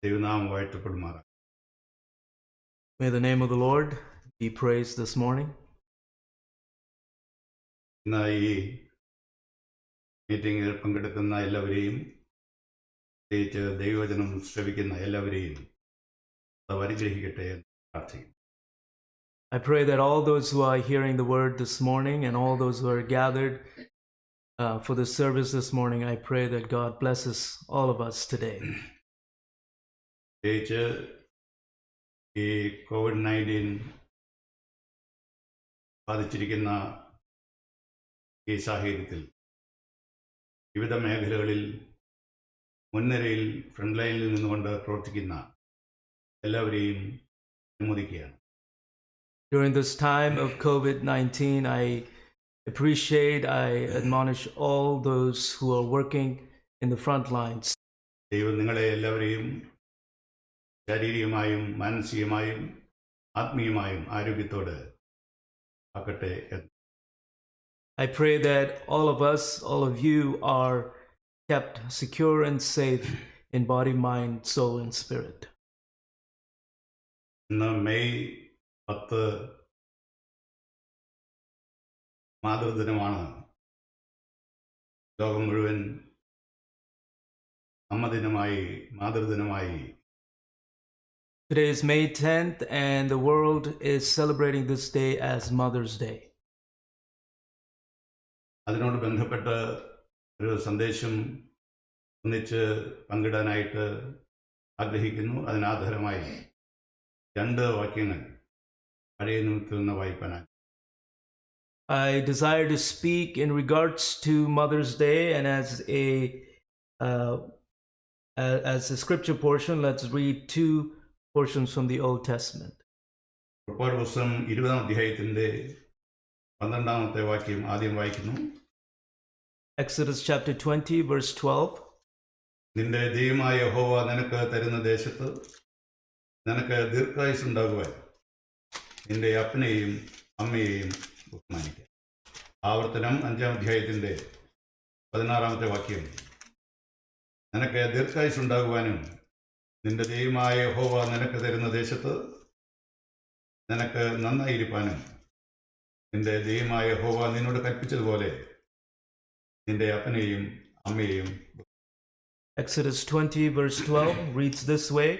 ദൈവനാമം വാഴ്ത്തപ്പെടുമാറാകട്ടെ. May the name of the Lord be praised this morning. ഇന്ന് ഈ മീറ്റിംഗിൽ പങ്കെടുക്കുന്ന എല്ലാവരെയും, പ്രത്യേകിച്ച് ദൈവവചനം ശ്രവിക്കുന്ന എല്ലാവരെയും അനുഗ്രഹിക്കട്ടെ എന്ന് പ്രാർത്ഥിക്കുന്നു. I pray that all those who are hearing the word this morning and all those who are gathered for the service this morning, I pray that God blesses all of us today. പ്രത്യേകിച്ച് ഈ COVID-19 ബാധിച്ചിരിക്കുന്ന ഈ സാഹചര്യത്തിൽ വിവിധ മേഖലകളിൽ മുൻനിരയിൽ front ലൈനിൽ നിന്നുകൊണ്ട് പ്രവർത്തിക്കുന്ന എല്ലാവരെയും അനുമോദിക്കുകയാണ്. During this time of COVID-19, I admonish all those who are working in the front lines. ദൈവം നിങ്ങളെ എല്ലാവരെയും ശാരീരികമായും മാനസികമായും ആത്മീയമായും ആരോഗ്യത്തോടെ ആക്കട്ടെ. I pray that all of us, all of you are kept secure and safe in body, mind, soul, and spirit. ഇന്ന് May 10 മാതൃദിനമാണ്. ലോകം മുഴുവൻ അമ്മദിനമായി, മാതൃദിനമായി. Today is May 10th, and the world is celebrating this day as Mother's Day. അതിനോട് ബന്ധപ്പെട്ട് ഒരു സന്ദേശം ഒന്നിച്ച് പങ്കിടാനായിട്ട് ആഗ്രഹിക്കുന്നു. അതിനാധാരമായി 2 വാക്യങ്ങൾ പഴയ നിയമത്തിൽ നിന്ന് വായിക്കാനായി. I desire to speak in regards to Mother's Day, and as a scripture portion, let's read 2 portions from the Old Testament. പുറപ്പാട് പുസ്തകം 20-ാം അധ്യായത്തിന്റെ 12-ാമത്തെ വാക്യം ആദ്യം വായിക്കുന്നു. Exodus chapter 20, verse 12. നിന്റെ ദൈവമായ യഹോവ നിനക്ക് തരുന്ന ദേശത്ത് നിനക്ക് ദീർഘായുസ്സുണ്ടാകുവാൻ നിന്റെ അപ്പനെയും അമ്മയെയും ബഹുമാനിക്കുക. ആവർത്തനം 5-ാം അധ്യായത്തിന്റെ 16-ാമത്തെ വാക്യം. നിനക്ക് ദീർഘായുസ്സുണ്ടാകുവാനും നിന്റെ ദൈവമായ യഹോവ നിനക്ക് തരുന്ന ദേശത്ത് നിനക്ക് നന്നായിരിക്കാനും നിന്റെ ദൈവമായ യഹോവ നിന്നോട് കൽപ്പിച്ചതുപോലെ നിന്റെ അപ്പനെയും അമ്മയെയും. Exodus 20, verse 12 reads this way: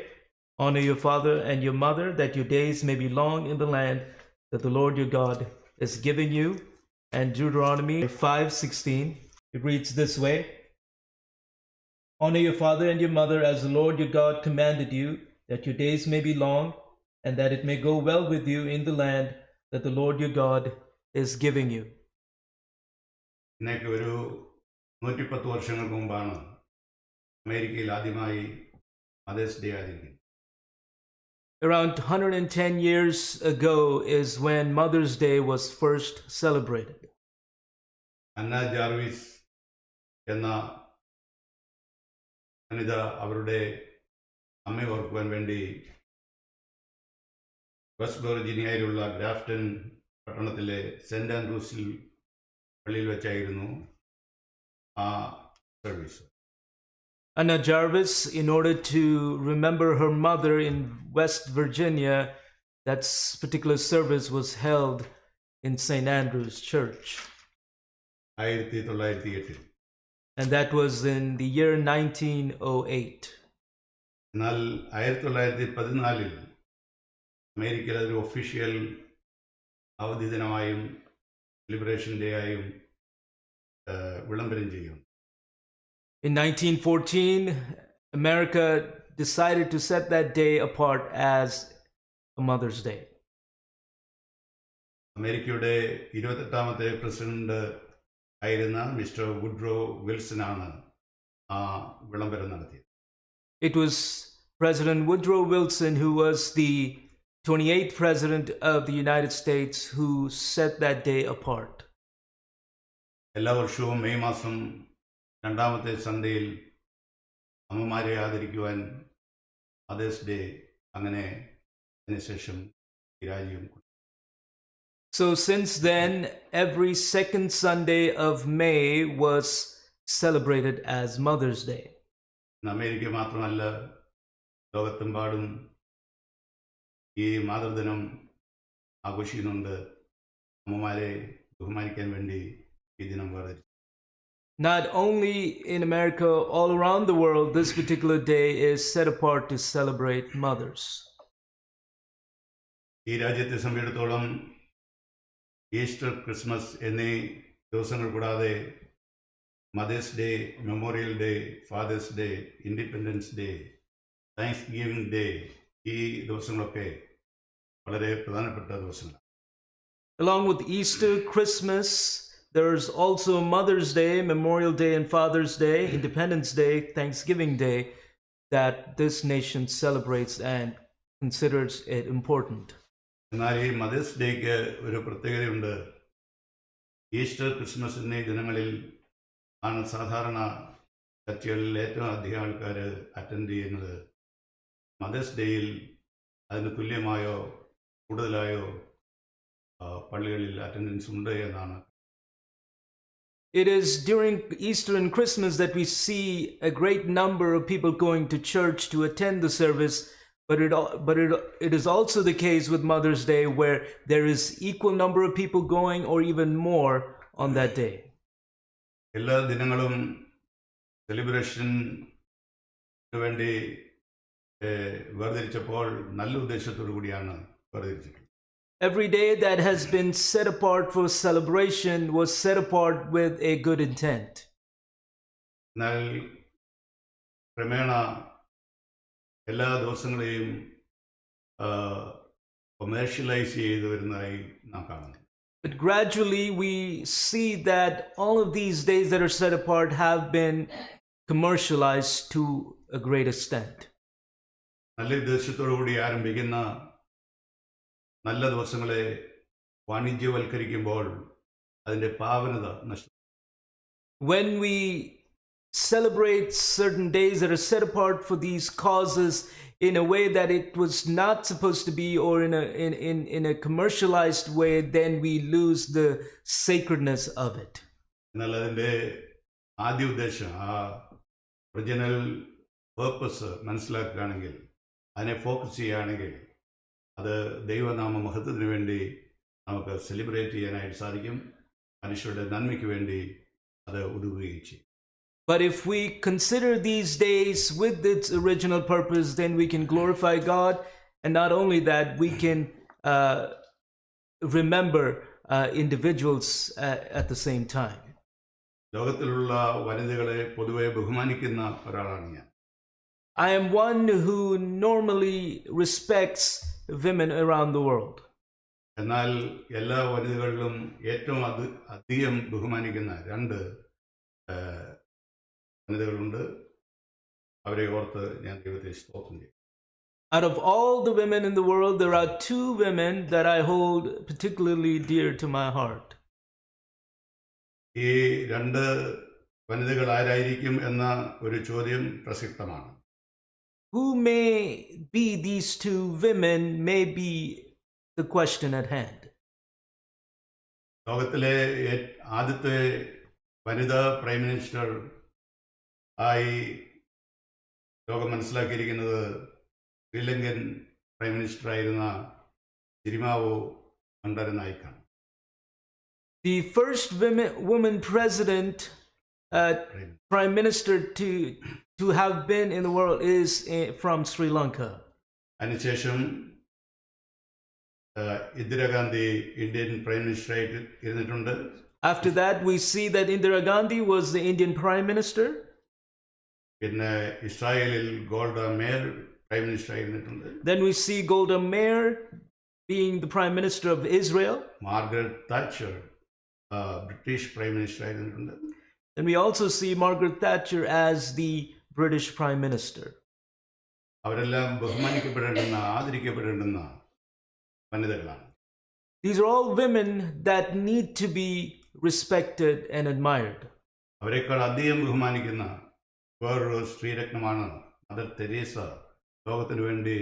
Honor your father and your mother, that your days may be long in the land that the Lord your God is giving you. And Deuteronomy 5:16, it reads this way: Honor your father and your mother as the Lord your God commanded you, that your days may be long, and that it may go well with you in the land that the Lord your God is giving you. ഇന്നേക്ക് ഒരു 110 വർഷങ്ങൾക്ക് മുമ്പാണ് അമേരിക്കയിൽ ആദ്യമായി mothers day ആചരിക്കുന്നത്. Around 110 years ago is when Mother's Day was first celebrated. Anna Jarvis എന്ന വനിത അവരുടെ അമ്മയെ ഓർക്കുവാൻ വേണ്ടി വെസ്റ്റ് വെർജീനിയയിലുള്ള ഗ്രാഫ്റ്റൺ പട്ടണത്തിലെ സെന്റ് ആൻഡ്രൂസിൽ പള്ളിയിൽ വെച്ചായിരുന്നു ആ service. Anna Jarvis, in order to remember her mother in West Virginia, that particular service was held in St. Andrew's Church. 1908. And that was in the year 1908. എന്നാൽ 1914 അമേരിക്കയിൽ അതൊരു ഒഫീഷ്യൽ അവധി ദിനമായും ലിബറേഷൻ ഡേ ആയും വിളംബരം ചെയ്യും. In 1914, America decided to set that day apart as a Mother's Day. അമേരിക്കയുടെ 28ാമത്തെ president ആയിരുന്ന mister Woodrow വിൽസനാണ് ആ വിളംബരം നടത്തിയത്. It was President Woodrow Wilson, who was the 28th President of the United States, who set that day apart. എല്ലാ വർഷവും May മാസം 2ാമത്തെ സൺഡേയിൽ അമ്മമാരെ ആദരിക്കുവാൻ mothers day അങ്ങനെ അതിനുശേഷം രാജ്യം. So since then, every second Sunday of May was celebrated as Mother's Day. America മാത്രമല്ല, ലോകത്തെമ്പാടും ഈ മാതൃദിനം ആഘോഷിക്കുന്നുണ്ട്. അമ്മമാരെ ബഹുമാനിക്കാൻ വേണ്ടി ഈ ദിനം വേർതിരിച്ചു. Not only in America, all around the world, this particular day is set apart to celebrate mothers. ഈ രാജ്യത്തെ സംബന്ധിച്ചിടത്തോളം ഈസ്റ്റർ, ക്രിസ്മസ് എന്നീ ദിവസങ്ങൾ കൂടാതെ mother's day, memorial day, father's day, independence day, thanksgiving day, ഈ ദിവസങ്ങളൊക്കെ വളരെ പ്രധാനപ്പെട്ട ദിവസങ്ങളാണ്. Along with Easter, Christmas, there's also Mother's Day, Memorial Day, and Father's Day, Independence Day, Thanksgiving Day, that this nation celebrates and considers it important. എന്നാൽ ഈ mothers ഡേക്ക് ഒരു പ്രത്യേകതയുണ്ട്. Easter, Christmas എന്നീ ദിനങ്ങളിൽ ആണ് സാധാരണ ചർച്ചകളിൽ ഏറ്റവും അധികം ആൾക്കാർ അറ്റൻഡ് ചെയ്യുന്നത്. മദേഴ്സ് ഡേയിൽ അതിന് തുല്യമായോ കൂടുതലായോ പള്ളികളിൽ അറ്റൻഡൻസ് ഉണ്ട് എന്നാണ്. It is during Easter and Christmas that we see a great number of people going to church to attend the service, but it is also the case with Mother's Day, where there is equal number of people going or even more on that day. എല്ലാ ദിനങ്ങളും സെലിബ്രേഷന് വേണ്ടി വേർതിരിച്ചപ്പോൾ നല്ല ഉദ്ദേശത്തോടു കൂടിയാണ് വേർതിരിച്ചത്. Every day that has been set apart for celebration was set apart with a good intent. എന്നാൽ ക്രമേണ എല്ലാ ദിവസങ്ങളെയും commercialise ചെയ്തു വരുന്നതായി നാം കാണുന്നു. But gradually we see that all of these days that are set apart have been commercialized to a great extent. നല്ല ഉദ്ദേശത്തോടു കൂടി ആരംഭിക്കുന്ന നല്ല ദിവസങ്ങളെ വാണിജ്യവൽക്കരിക്കുമ്പോൾ അതിൻ്റെ പാവനത നഷ്ടപ്പെടും. When we celebrate certain days that are set apart for these causes in a way that it was not supposed to be, or in a commercialized way, then we lose the sacredness of it. എന്നാൽ അതിൻ്റെ ആദ്യ ഉദ്ദേശം, ആ original purpose മനസ്സിലാക്കുകയാണെങ്കിൽ, അതിനെ focus ചെയ്യുകയാണെങ്കിൽ, അത് ദൈവനാമ മഹത്വത്തിന് വേണ്ടി നമുക്ക് സെലിബ്രേറ്റ് ചെയ്യാനായിട്ട് സാധിക്കും. മനുഷ്യരുടെ നന്മയ്ക്ക് വേണ്ടി അത് ഉതകുകയും ചെയ്യും. But if we consider these days with its original purpose, then we can glorify God, and not only that, we can remember individuals at the same time. ലോകത്തിലുള്ള വനിതകളെ പൊതുവെ ബഹുമാനിക്കുന്ന ഒരാളാണ് ഞാൻ. I am one who normally respects women around the world. എന്നാൽ എല്ലാ വനിതകളിലും ഏറ്റവും അധികം ബഹുമാനിക്കുന്ന രണ്ട് വനിതകളുണ്ട്. അവരെ ഓർത്ത് ഞാൻ ദൈവത്തെ സ്തോത്രം ചെയ്യും. Out of all the women in the world, there are two women that I hold particularly dear to my heart. ഈ രണ്ട് വനിതകൾ ആരായിരിക്കും എന്ന ഒരു ചോദ്യം പ്രസക്തമാണ്. Who may be these two women may be the question at hand. ലോകത്തിലെ ആദ്യത്തെ വനിതാ പ്രൈം മിനിസ്റ്റർ ആയി ലോകം മനസ്സിലാക്കിയിരിക്കുന്നത് ശ്രീലങ്കൻ പ്രൈം മിനിസ്റ്റർ ആയിരുന്ന തിരുമാവോ അണ്ടരനായിക്കാണ്. The first woman president, prime minister to have been in the world is from Sri Lanka. അതിനുശേഷം Indira Gandhi Indian prime minister ആയിട്ട് ഇരുന്നിട്ടുണ്ട്. After that, we see that Indira Gandhi was the Indian prime minister. പിന്നെ ഇസ്രായേലിൽ Golda Meir prime minister ആയിരുന്നിട്ടുണ്ട്. Then we see Golda Meir being the prime minister of Israel. Margaret Thatcher British prime minister ആയിരുന്നിട്ടുണ്ട്. And we also see Margaret Thatcher as the British prime minister. അവരെല്ലാം ബഹുമാനിക്കപ്പെടേണ്ടുന്ന ആദരിക്കപ്പെടേണ്ടുന്ന വനിതകളാണ്. These are all women that need to be respected and admired. അവരെക്കാൾ അധികം ബഹുമാനിക്കുന്ന വേറൊരു സ്ത്രീരത്നമാണ് mother Teresa. ലോകത്തിന് വേണ്ടി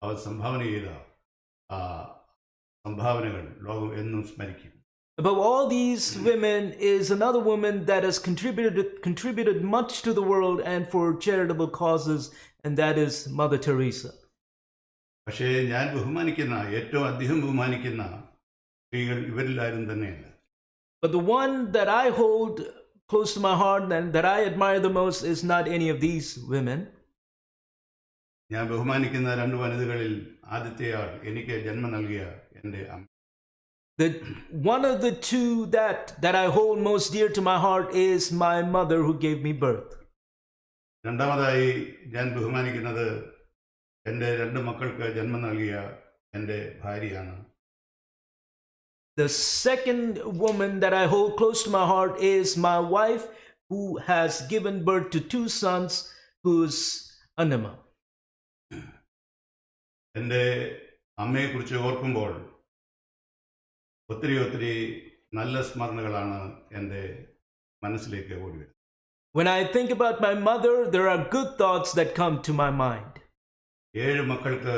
അവർ സംഭാവന ചെയ്ത സംഭാവനകൾ ലോകം എന്നും സ്മരിക്കും. Above all these women is another woman that has contributed much to the world and for charitable causes, and that is Mother Teresa. പക്ഷേ ഞാൻ ബഹുമാനിക്കുന്ന ഏറ്റവും അധികം ബഹുമാനിക്കുന്ന സ്ത്രീകൾ ഇവരിലാരും തന്നെയല്ല. But the one that I hold close to my heart and that I admire the most is not any of these women. ഞാൻ ബഹുമാനിക്കുന്ന രണ്ട് വനിതകളിൽ ആദ്യത്തെയാൾ എനിക്ക് ജന്മം നൽകിയ എൻ്റെ അമ്മ. One of the two that I hold most dear to my heart is my mother who gave me birth. രണ്ടാമതായി ഞാൻ ബഹുമാനിക്കുന്നത് എൻ്റെ രണ്ട് മക്കൾക്ക് ജന്മം നൽകിയ എൻ്റെ ഭാര്യയാണ്. The second woman that I hold close to my heart is my wife who has given birth to two sons, who's Anima. എൻ്റെ അമ്മയെക്കുറിച്ച് ഓർക്കുമ്പോൾ ഒത്തിരി നല്ല സ്മരണകളാണ് എൻ്റെ മനസ്സിലേക്ക് ഓടി വരുന്നത്. When I think about my mother, there are good thoughts that come to my mind. 7 മക്കൾക്ക്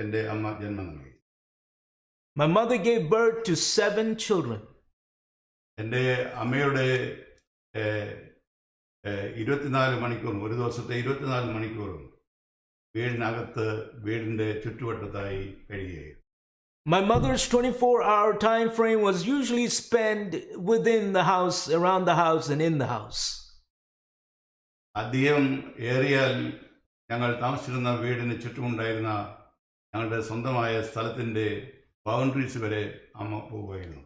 എൻ്റെ അമ്മ ജന്മം നൽകി. My mother gave birth to 7 children. എൻ്റെ അമ്മയുടെ 24 മണിക്കൂറും ഒരു ദിവസത്തെ 24 മണിക്കൂറും വീടിനകത്ത് വീടിൻ്റെ ചുറ്റുവട്ടത്തായി കഴിയുകയായിരുന്നു. My mother's 24-hour time frame was usually spent within the house, around the house, and in the house. അധികം ഏറിയാൽ ഞങ്ങൾ താമസിച്ചിരുന്ന വീടിന് ചുറ്റുമുണ്ടായിരുന്ന ഞങ്ങളുടെ സ്വന്തമായ സ്ഥലത്തിൻ്റെ ബൗണ്ടറീസ് വരെ അമ്മ പോവുകയായിരുന്നു.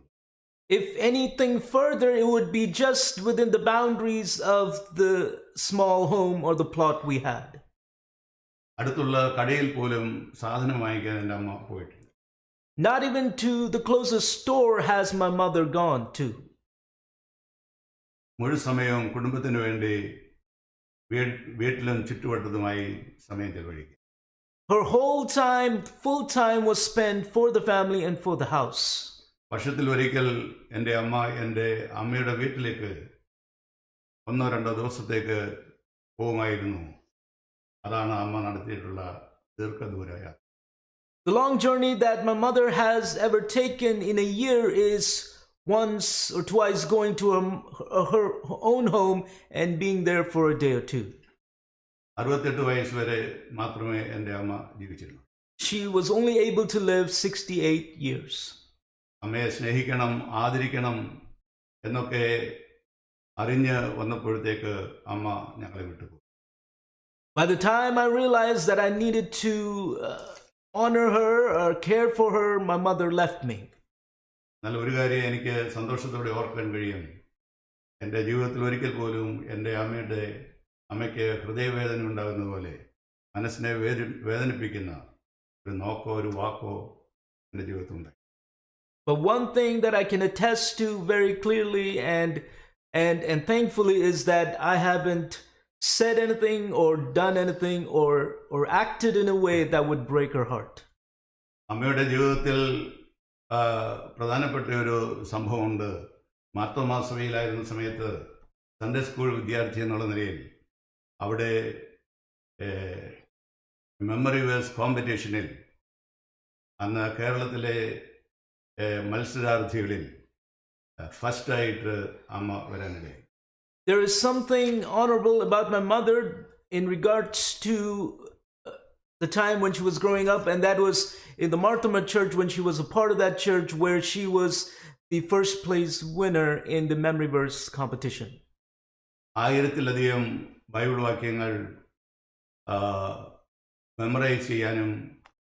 If anything further, it would be just within the boundaries of the small home or the plot we had. അടുത്തുള്ള കടയിൽ പോലും സാധനം വാങ്ങിക്കാൻ എൻ്റെ അമ്മ പോയിട്ടുണ്ട്. Not even to the closest store has my mother gone to. മുഴു സമയവും കുടുംബത്തിന് വേണ്ടി വീട്ടിലും ചുറ്റുവട്ടത്തുമായി സമയം ചെലവഴിക്കും. Her whole time, full time, was spent for the family and for the house. വർഷത്തിൽ ഒരിക്കൽ എൻ്റെ അമ്മ എൻ്റെ അമ്മയുടെ വീട്ടിലേക്ക് 1-2 ദിവസത്തേക്ക് പോകുമായിരുന്നു. അതാണ് അമ്മ നടത്തിയിട്ടുള്ള ദീർഘദൂര യാത്ര. The long journey that my mother has ever taken in a year is once or twice going to her own home and being there for a day or two. 68 വയസ്സ് വരെ മാത്രമേ എൻ്റെ അമ്മ ജീവിച്ചിരുന്നു. She was only able to live 68 years. അമ്മയെ സ്നേഹിക്കണം, ആദരിക്കണം എന്നൊക്കെ അറിഞ്ഞ് വന്നപ്പോഴത്തേക്ക് അമ്മ ഞങ്ങളെ വിട്ടുപോയി. By the time I realized that I needed to honor her or care for her, my mother left me. എന്നാൽ ഒരു കാര്യം എനിക്ക് സന്തോഷത്തോടെ ഓർക്കാൻ കഴിയും. എൻ്റെ ജീവിതത്തിൽ ഒരിക്കൽ പോലും എൻ്റെ അമ്മയ്ക്ക് ഹൃദയവേദന ഉണ്ടാകുന്ന പോലെ മനസ്സിനെ വേദനിപ്പിക്കുന്ന ഒരു നോക്കോ ഒരു വാക്കോ എൻ്റെ ജീവിതത്തിൽ ഉണ്ടായി. But one thing that I can attest to very clearly and thankfully is that I haven't said anything or done anything or acted in a way that would break her heart. അമ്മയുടെ ജീവിതത്തിൽ പ്രധാനപ്പെട്ട ഒരു സംഭവമുണ്ട്. മാർത്തോമാ സഭയിലായിരുന്ന സമയത്ത് Sunday school വിദ്യാർത്ഥി എന്നുള്ള നിലയിൽ അവിടെ മെമ്മറി വേഴ്സ് കോമ്പറ്റീഷനിൽ അന്ന് കേരളത്തിലെ മത്സരാർത്ഥികളിൽ ഫസ്റ്റായിട്ട് അമ്മ വരാനിടയായി. There is something honorable about my mother in regards to the time when she was growing up, and that was in the Marthoma church when she was a part of that church where she was the first place winner in the memory verse competition. 1000-ലധികം Bible വാക്യങ്ങൾ memorise ചെയ്യാനും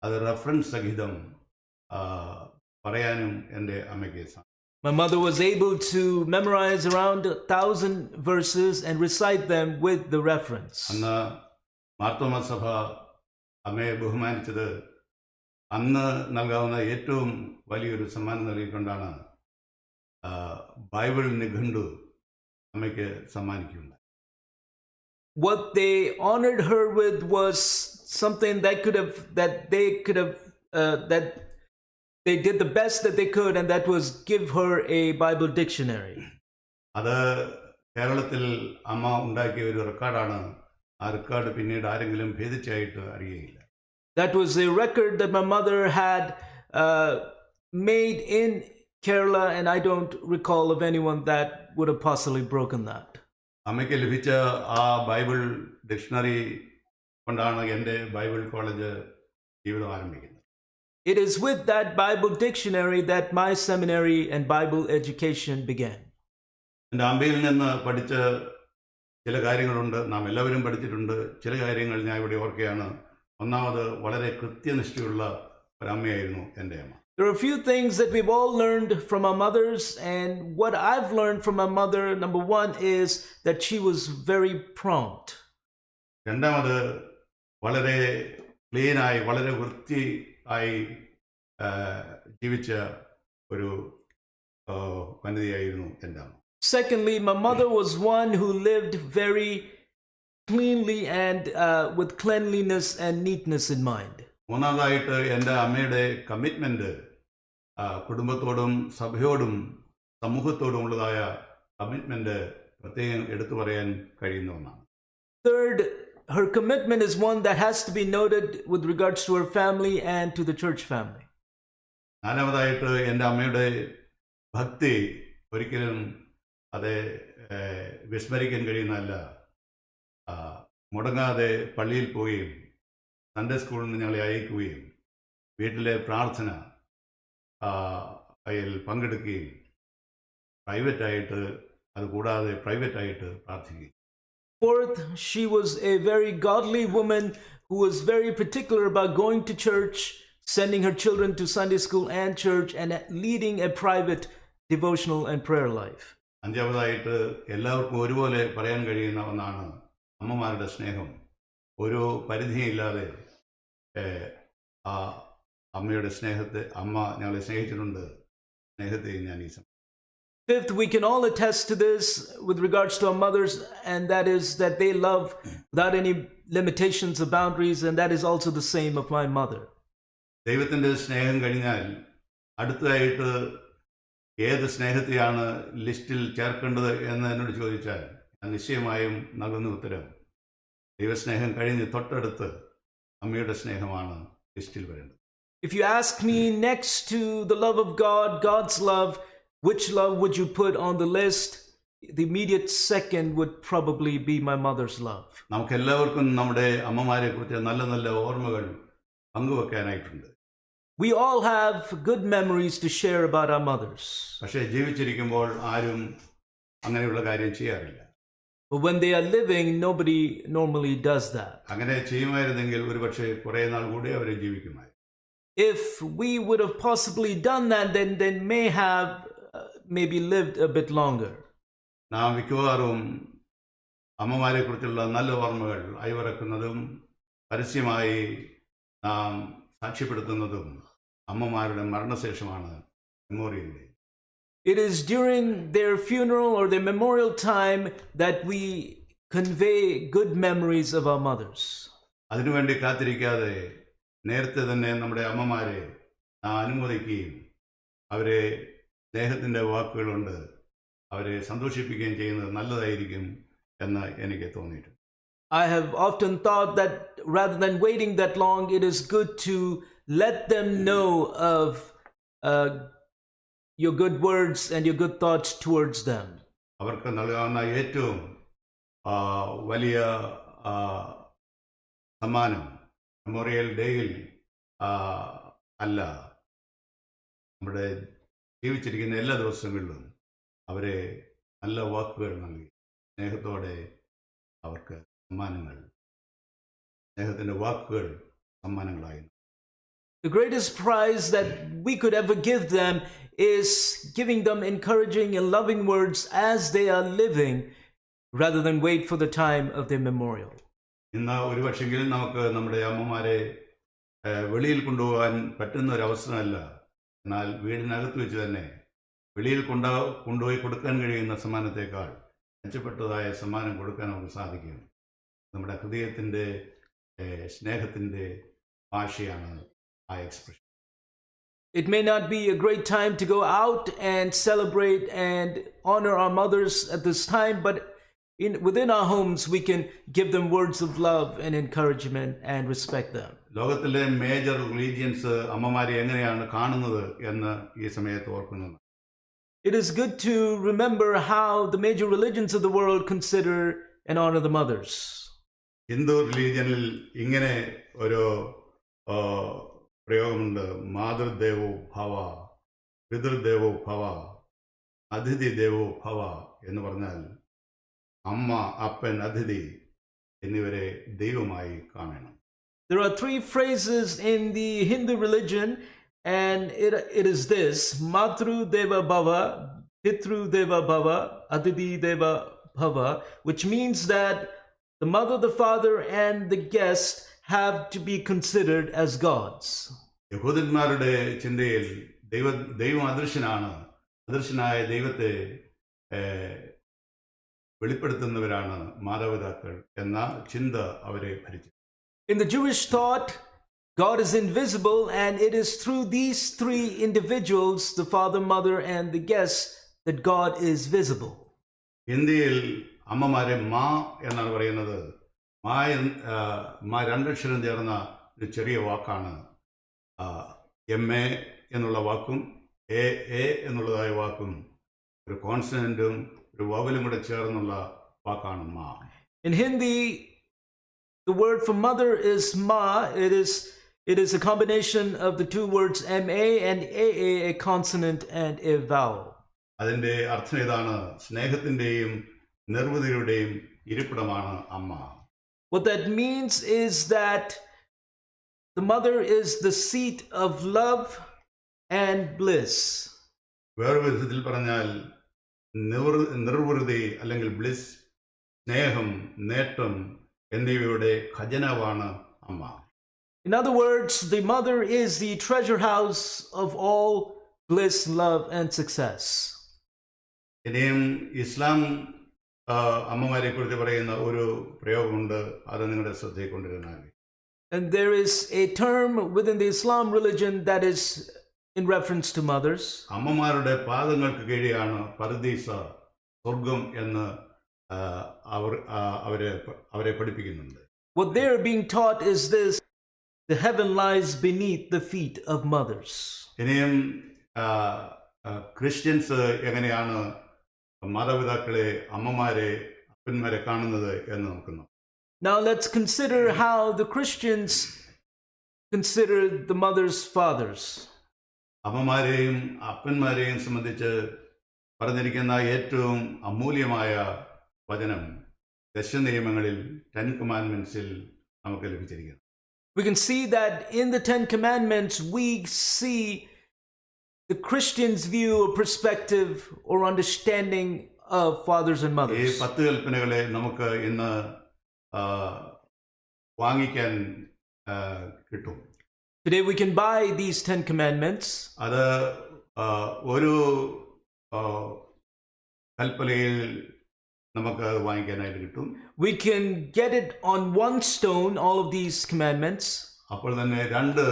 അത് reference സഹിതം പറയാനും എൻ്റെ അമ്മയ്ക്ക് സാധിച്ചു. My mother was able to memorize around 1,000 verses and recite them with the reference. അന്ന് മാർത്തോമാ സഭ അമ്മയെ ബഹുമാനിച്ചത് അന്ന് നൽകാവുന്ന ഏറ്റവും വലിയൊരു സമ്മാനം നൽകിക്കൊണ്ടാണ് ബൈബിൾ നിഘണ്ടു അമ്മയ്ക്ക് സമ്മാനിക്കുകയുണ്ടായി. What they honored her with was something that they did the best that they could, and that was give her a Bible dictionary. അത് കേരളത്തിൽ അമ്മ ഉണ്ടാക്കിയ ഒരു റെക്കോർഡാണ്. ആ റെക്കോർഡ് പിന്നീട് ആരെങ്കിലും ഭേദിച്ചായിട്ട് അറിയുകയില്ല. That was a record that my mother had made in Kerala, and I don't recall of anyone that would have possibly broken that. അമ്മയ്ക്ക് ലഭിച്ച ആ ബൈബിൾ ഡിക്ഷണറി കൊണ്ടാണ് എൻ്റെ ബൈബിൾ കോളേജ് ജീവിതം ആരംഭിക്കുന്നത്. It is with that Bible dictionary that my seminary and Bible education began. എൻ്റെ അമ്പയിൽ നിന്ന് പഠിച്ച ചില കാര്യങ്ങളുണ്ട്, നാം എല്ലാവരും പഠിച്ചിട്ടുണ്ട്. ചില കാര്യങ്ങൾ ഞാൻ ഇവിടെ ഓർക്കുകയാണ്. ഒന്നാമത് വളരെ കൃത്യനിഷ്ഠയുള്ള ഒരമ്മയായിരുന്നു എൻ്റെ അമ്മ. There are a few things that we've all learned from our mothers, and what I've learned from my mother, number one, is that she was very prompt. രണ്ടാമത് വളരെ ക്ലീനായി, വളരെ വൃത്തിയായി ജീവിച്ച ഒരു വനിതയായിരുന്നു എൻ്റെ അമ്മ. Secondly, my mother was one who lived very cleanly and with cleanliness and neatness in mind. മൂന്നാമതായിട്ട് എൻ്റെ അമ്മയുടെ കമ്മിറ്റ്മെൻറ്റ് കുടുംബത്തോടും സഭയോടും സമൂഹത്തോടും ഉള്ളതായ കമ്മിറ്റ്മെൻറ്റ് പ്രത്യേകം എടുത്തു പറയാൻ കഴിയുന്ന ഒന്നാണ്. Third, her commitment is one that has to be noted with regards to her family and to the church family. നാലാമതായിട്ട് എൻ്റെ അമ്മയുടെ ഭക്തി ഒരിക്കലും അത് വിസ്മരിക്കാൻ കഴിയുന്നതല്ല. മുടങ്ങാതെ പള്ളിയിൽ പോവുകയും സൺഡേ സ്കൂളിൽ നിന്ന് ഞങ്ങളെ അയക്കുകയും വീട്ടിലെ പ്രാർത്ഥന അതിൽ പങ്കെടുക്കുകയും പ്രൈവറ്റായിട്ട് പ്രാർത്ഥിക്കുകയും. Fourth, she was a very godly woman who was very particular about going to church, sending her children to Sunday school and church, and leading a private devotional and prayer life. അഞ്ചാമതായിട്ട് എല്ലാവർക്കും ഒരുപോലെ പറയാൻ കഴിയുന്ന ഒന്നാണ് അമ്മമാരുടെ സ്നേഹം. ഒരു പരിധിയില്ലാതെ ആ അമ്മയുടെ സ്നേഹത്തെ അമ്മ ഞങ്ങളെ സ്നേഹിച്ചിട്ടുണ്ട്. സ്നേഹത്തെ ഞാൻ ഈ സമയം. Fifth, we can all attest to this with regards to our mothers, and that is that they love without any limitations or boundaries, and that is also the same of my mother. ദൈവത്തിൻ്റെ സ്നേഹം കഴിഞ്ഞാൽ അടുത്തതായിട്ട് ഏത് സ്നേഹത്തെയാണ് ലിസ്റ്റിൽ ചേർക്കേണ്ടത് എന്ന് എന്നോട് ചോദിച്ചാൽ ഞാൻ നിശ്ചയമായും നൽകുന്ന ഉത്തരം ദൈവസ്നേഹം കഴിഞ്ഞ് തൊട്ടടുത്ത് അമ്മയുടെ സ്നേഹമാണ് ലിസ്റ്റിൽ വരേണ്ടത്. If you ask me next to the love of God, God's love, which love would you put on the list? The immediate second would probably be my mother's love. നമുക്കെല്ലാവർക്കും നമ്മുടെ അമ്മമാരെ കുറിച്ച് നല്ല നല്ല ഓർമ്മകൾ പങ്കുവെക്കാനായിട്ടുണ്ട്. We all have good memories to share about our mothers. പക്ഷേ ജീവിച്ചിരിക്കുമ്പോൾ ആരും അങ്ങനെയുള്ള കാര്യം ചെയ്യാറില്ല. But when they are living, nobody normally does that. അങ്ങനെ ചെയ്യുമായിരുന്നെങ്കിൽ ഒരുപക്ഷെ കുറേ നാൾ കൂടി അവർ ജീവിക്കുമായിരുന്നു. If we would have possibly done that, then they may have maybe lived a bit longer. നാം മിക്കവാറും അമ്മമാരെ കുറിച്ചുള്ള നല്ല ഓർമ്മകൾ അയവിറക്കുന്നതും പരസ്യമായി നാം സാക്ഷ്യപ്പെടുത്തുന്നതും അമ്മമാരുടെ മരണശേഷമാണ് memorial day. It is during their funeral or their memorial time that we convey good memories of our mothers. അതിനുവേണ്ടി കാത്തിരിക്കാതെ നേരത്തെ തന്നെ നമ്മുടെ അമ്മമാരെ അനുമോദിക്കുകയും അവരെ സ്നേഹത്തിൻ്റെ വാക്കുകൾ കൊണ്ട് അവരെ സന്തോഷിപ്പിക്കുകയും ചെയ്യുന്നത് നല്ലതായിരിക്കും എന്ന് എനിക്ക് തോന്നിയിട്ടുണ്ട്. I have often thought that rather than waiting that long, it is good to let them know of your good words and your good thoughts towards them. അവർക്ക് നൽകാവുന്ന ഏറ്റവും വലിയ സമ്മാനം മെമ്മോറിയൽ ഡേയിൽ അല്ല, നമ്മുടെ ജീവിച്ചിരിക്കുന്ന എല്ലാ ദിവസങ്ങളിലും അവരെ നല്ല വാക്കുകൾ നൽകി സ്നേഹത്തോടെ അവർക്ക് സമ്മാനങ്ങൾ, സ്നേഹത്തിൻ്റെ വാക്കുകൾ സമ്മാനങ്ങളായി. The greatest prize that we could ever give them is giving them encouraging and loving words as they are living, rather than wait for the time of their memorial. ഇന്ന് ഒരുപക്ഷെങ്കിൽ നമുക്ക് നമ്മുടെ അമ്മമാരെ വെളിയിൽ കൊണ്ടുപോകാൻ പറ്റുന്ന ഒരു അവസരമല്ല. എന്നാൽ വീടിനകത്ത് വെച്ച് തന്നെ വെളിയിൽ കൊണ്ടുപോയി കൊടുക്കാൻ കഴിയുന്ന സമ്മാനത്തേക്കാൾ മെച്ചപ്പെട്ടതായ സമ്മാനം കൊടുക്കാൻ നമുക്ക് സാധിക്കും. നമ്മുടെ ഹൃദയത്തിൻ്റെ സ്നേഹത്തിൻ്റെ ഭാഷയാണ് ആ expression. It may not be a great time to go out and celebrate and honor our mothers at this time, but within our homes we can give them words of love and encouragement and respect them. ലോകത്തിലെ major religions അമ്മമാരെ എങ്ങനെയാണ് കാണുന്നത് എന്ന് ഈ സമയത്ത് ഓർക്കുന്നു. it is good to remember how the major religions of the world consider and honor the mothers. Hindu റിലീജിയനിൽ ഇങ്ങനെ ഒരു പ്രയോഗമുണ്ട്. മാതൃദേവോ ഭവ, പിതൃദേവോ ഭവ, അതിഥി ദേവോ ഭവ എന്ന് പറഞ്ഞാൽ അമ്മ, അപ്പൻ, അതിഥി എന്നിവരെ ദൈവമായി കാണണം. There are three phrases in the Hindu religion, and it is this: Matru Deva Bhavah, Pitru Deva Bhavah, Atithi Deva Bhavah, which means that the mother, the father, and the guest have to be considered as gods. യഹൂദന്മാരുടെ ചിന്തയിൽ ദൈവം അദൃശ്യനാണ്. അദൃശ്യനായ ദൈവത്തെ വെളിപ്പെടുത്തുന്നവരാണ് മാതാപിതാക്കൾ എന്ന ചിന്ത അവരെ ഭരിച്ചു. In the Jewish thought, God is invisible, and it is through these three individuals, the father, mother, and the guest, that God is visible. ഹിന്ദിയിൽ അമ്മമാരെ മാ എന്നാണ് പറയുന്നത്. മാ രണ്ടക്ഷരം ചേർന്ന ഒരു ചെറിയ വാക്കാണ്. എം എ എന്നുള്ള വാക്കും എ എന്നുള്ളതായ വാക്കും ഒരു കോൺസണന്റും ഒരു വവലും കൂടെ ചേർന്നുള്ള വാക്കാണ് മാ. In Hindi, the word for mother is ma. It is a combination of the two words ma and aa, a consonant and a vowel. അതിന്റെ അർത്ഥം ഇതാണ്: സ്നേഹത്തിന്റെയും നിർവൃതിയുടെയും ഇരിപ്പിടമാണ് അമ്മ. What that means is that the mother is the seat of love and bliss. വേറൊരു വിധത്തിൽ പറഞ്ഞാൽ നിർവൃതി അല്ലെങ്കിൽ ബ്ലിസ്, സ്നേഹം, നേട്ടം എന്നിവയുടെ ഖജനാവാണ് അമ്മ. In other words, the mother is the treasure house of all bliss, love, and success. ഇനിയും ഇസ്ലാം അമ്മമാരെ കുറിച്ച് പറയുന്ന ഒരു പ്രയോഗമുണ്ട്. അത് നിങ്ങളുടെ ശ്രദ്ധയിൽ കൊണ്ടുവരുന്നത്. And there is a term within the Islam religion that is in reference to mothers. അമ്മമാരുടെ പാദങ്ങൾക്ക് കീഴിലാണ് പരദീസ, സ്വർഗം എന്ന് അവരെ പഠിപ്പിക്കുന്നുണ്ട്. What they are being taught is this: the heaven lies beneath the feet of mothers. ഇനിയും ക്രിസ്ത്യൻസ് എങ്ങനെയാണ് മാതാപിതാക്കളെ, അമ്മമാരെ, അപ്പന്മാരെ കാണുന്നത് എന്ന് നോക്കുന്നു. Now let's consider how the Christians consider the mothers' fathers. അമ്മമാരെയും അപ്പന്മാരെയും സംബന്ധിച്ച് പറഞ്ഞിരിക്കുന്ന ഏറ്റവും അമൂല്യമായ വചനം ദശനിയമങ്ങളിൽ 10 Commandmentsൽ നമുക്ക് ലഭിച്ചിരിക്കുന്നു. We can see that in the 10 Commandments we see the Christian's view or perspective or understanding of fathers and ഈ mothers. 10 കൽപ്പനകളെ നമുക്ക് ഇന്ന് വാങ്ങിക്കാൻ കിട്ടും. Today we can buy these 10 Commandments. അത് ഒരു കൽപ്പനയിൽ നമുക്ക് വാങ്ങിക്കാനായിട്ട് കിട്ടും. We can get it on one stone, all of these commandments. അപ്പോൾ തന്നെ 2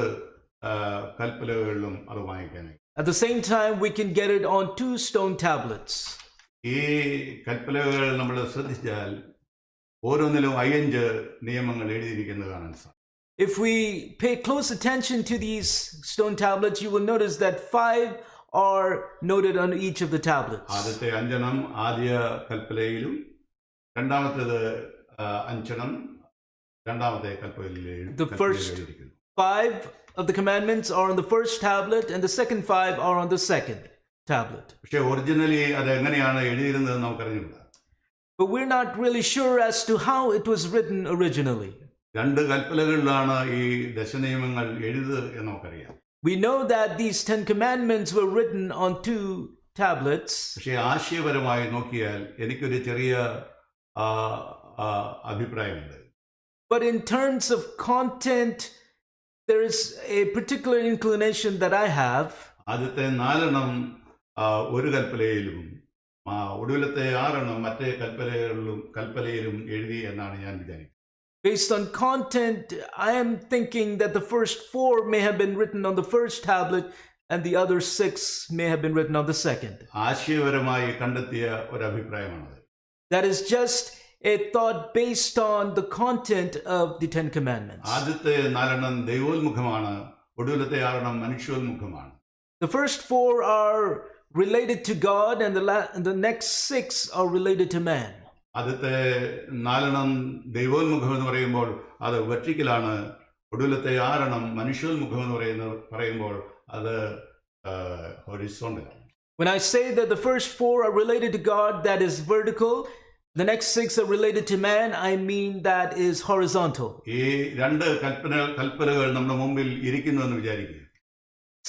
കൽപ്പനകളിലും അത് വാങ്ങിക്കാനായി. At the same time, we can get it on 2 stone tablets. ഈ കൽപ്പനകൾ നമ്മൾ ശ്രദ്ധിച്ചാൽ ഓരോന്നിലും 5 നിയമങ്ങൾ എഴുതിയിരിക്കുന്നത് കാണാൻ സാധിക്കും. If we pay close attention to these stone tablets, you will notice that 5 are noted on each of the tablets. ആദ്യത്തെ 5 ആദ്യ കൽപ്പനയിലും രണ്ടാമത്തേത് 5 രണ്ടാമത്തെ കൽപ്പനയിലും. The first 5 of the commandments are on the first tablet, and the second 5 are on the second tablet. പക്ഷേ originally അത് എങ്ങനെയാണ് എഴുതിയിരുന്നത് നമുക്കറിഞ്ഞില്ല. But we're not really sure as to how it was written originally. 2 കൽപ്പനകളിലാണ് ഈ ദശനിയമങ്ങൾ എഴുതുക എന്ന് നമുക്കറിയാം. We know that these 10 commandments were written on 2 tablets. പക്ഷേ ആശയപരമായി നോക്കിയാൽ എനിക്കൊരു ചെറിയ അഭിപ്രായമുണ്ട്. But in terms of content, there is a particular inclination that I have. ആദ്യത്തെ 4 ഒരു കൽപ്പനയിലും ഒടുവിലത്തെ 6 മറ്റേ കൽപ്പനയിലും എഴുതി എന്നാണ് ഞാൻ വിചാരിക്കുന്നത്. Based on content, I am thinking that the first 4 may have been written on the first tablet and the other 6 may have been written on the second. ആശയപരമായി കണ്ടെത്തിയ ഒരു അഭിപ്രായമാണ്. That is just a thought based on the content of the 10 commandments. ആദ്യത്തെ 4 ദൈവോന്മുഖമാണ്, ഒടുവിലത്തെ 6 മനുഷ്യോന്മുഖമാണ്. The first 4 are related to God, and the next 6 are related to man. ആദ്യത്തെ 4 ദൈവോന്മുഖം എന്ന് പറയുമ്പോൾ അത് വെർട്ടിക്കലാണ്. ഒടുവിലത്തെ 6 മനുഷ്യോന്മുഖം എന്ന് പറയുമ്പോൾ അത് ഹൊറിസോണ്ടലാണ്. When I say that the first 4 are related to God, that is vertical. The next 6 are related to man, I mean that is horizontal. ഈ 2 കൽപ്പനകൾ നമ്മുടെ മുമ്പിൽ ഇരിക്കുന്നു എന്ന് വിചാരിക്കുക.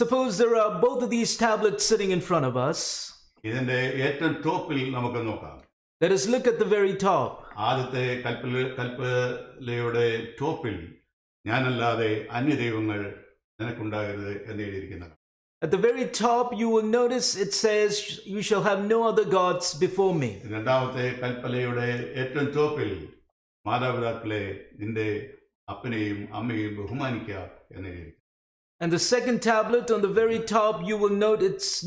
Suppose there are both of these tablets sitting in front of us. ഇതിന്റെ ഏറ്റവും ടോപ്പിൽ നമുക്ക് നോക്കാം. Let us look at the very top. ആദ്യത്തെ കൽപ്പനയുടെ ടോപ്പിൽ ഞാനല്ലാതെ അന്യദൈവങ്ങൾ നിനക്കുണ്ടാകരുത് എന്ന് എഴുതിയിരിക്കുന്നത്. At the very top, you will notice it says, "You shall have no other gods before me." രണ്ടാമത്തെ കൽപ്പനയുടെ ഏറ്റവും ടോപ്പിൽ മാതാപിതാക്കളെ നിന്റെ അപ്പനെയും അമ്മയെയും ബഹുമാനിക്കുക എന്ന് എഴുതിയിരിക്കുന്നു. And the second tablet on the very top, you will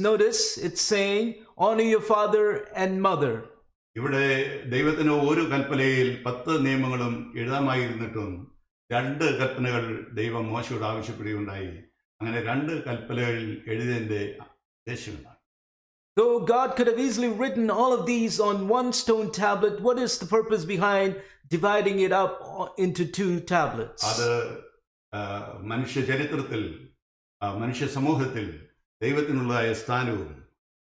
notice it's saying, "Honor your father and mother." ഇവിടെ ദൈവത്തിന് ഒരു കൽപ്പനയിൽ 10 നിയമങ്ങളും എഴുതാമായിരുന്നിട്ടും 2 കൽപ്പനകൾ ദൈവം മോശയോട് ആവശ്യപ്പെടുകയുണ്ടായി. അങ്ങനെ 2 കൽപ്പനകൾ എഴുതിയതിന്റെ ഉദ്ദേശമാണ്. Though God could have easily written all of these on one stone tablet, what is the purpose behind dividing it up into 2 tablets? അത് മനുഷ്യ ചരിത്രത്തിൽ മനുഷ്യ സമൂഹത്തിൽ ദൈവത്തിനുള്ളതായ സ്ഥാനവും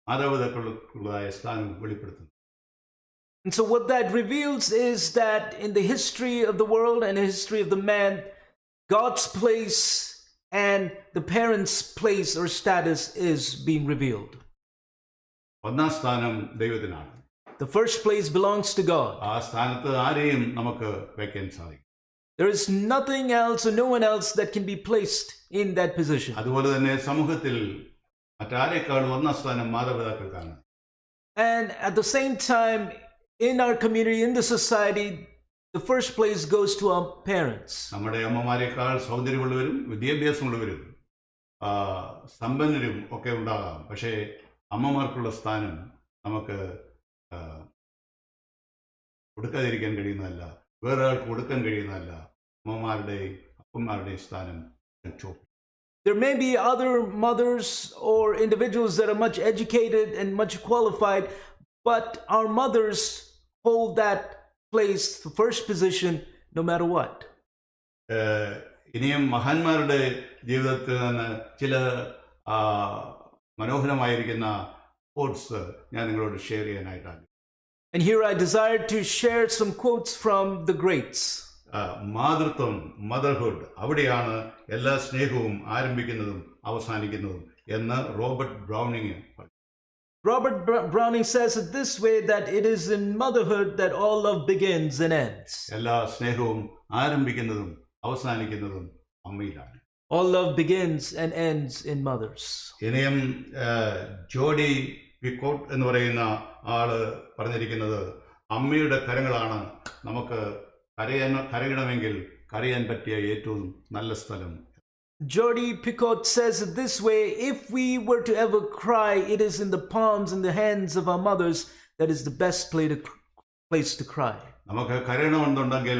മാതാപിതാക്കൾക്കുള്ളതായ സ്ഥാനവും വെളിപ്പെടുത്തുന്നു. And so what that reveals is that in the history of the world and the history of the man, God's place and the parents' place or status is being revealed. ഒന്നാം സ്ഥാനം ദൈവത്തിനാണ്. The first place belongs to God. ആ സ്ഥാനത്ത് ആരെയും നമുക്ക് വെക്കാൻ സാധിക്കും. There is nothing else or no one else that can be placed in that position. അതുപോലെ തന്നെ സമൂഹത്തിൽ മറ്റാരെക്കാളും ഒന്നാം സ്ഥാനം മാതാപിതാക്കൾക്കാണ്. And at the same time, in our community, in the society, the first place goes to our parents. നമ്മുടെ അമ്മമാരെക്കാൾ സൗന്ദര്യമുള്ളവരും വിദ്യാഭ്യാസമുള്ളവരും സമ്പന്നരും ഒക്കെ ഉണ്ടാകാം. പക്ഷേ അമ്മമാർക്കുള്ള സ്ഥാനം നമുക്ക് കൊടുക്കാതിരിക്കാൻ കഴിയുന്നതല്ല, വേറെ ആൾക്ക് കൊടുക്കാൻ കഴിയുന്നതല്ല. അമ്മമാരുടെയും അപ്പന്മാരുടെയും സ്ഥാനം. There may be other mothers or individuals that are much educated and much qualified, but our mothers hold that place, the first position, no matter what. ഇനിയും മഹാന്മാരുടെ ജീവിതത്തിൽ നിന്ന് ചില മനോഹരമായിരിക്കുന്ന quotes ഞാൻ നിങ്ങളോട് ഷെയർ ചെയ്യാനായിട്ടാണ്. And here I desire to share some quotes from the greats. മാതൃത്വം, motherhood, അവിടെയാണ് എല്ലാ സ്നേഹവും ആരംഭിക്കുന്നതും അവസാനിക്കുന്നതും എന്ന് Robert Browning. Robert Browning says it this way, that it is in motherhood that all love begins and ends. എല്ലാ സ്നേഹവും ആരംഭിക്കുന്നതും അവസാനിക്കുന്നതും അമ്മയിലാണ്. All love begins and ends in mothers. ഇനിയും ജോഡി പിക്കോട്ട് എന്ന് പറയുന്ന ആള് പറഞ്ഞിരിക്കുന്നത് അമ്മയുടെ കരങ്ങളാണ് നമുക്ക് കരയണമെങ്കിൽ കരയാൻ പറ്റിയ ഏറ്റവും നല്ല സ്ഥലം. Judi Picoult says it this way, if we were to ever cry, it is in the palms and the hands of our mothers that is the best place to cry. നമുക്ക് കരയണമെന്നുണ്ടെങ്കിൽ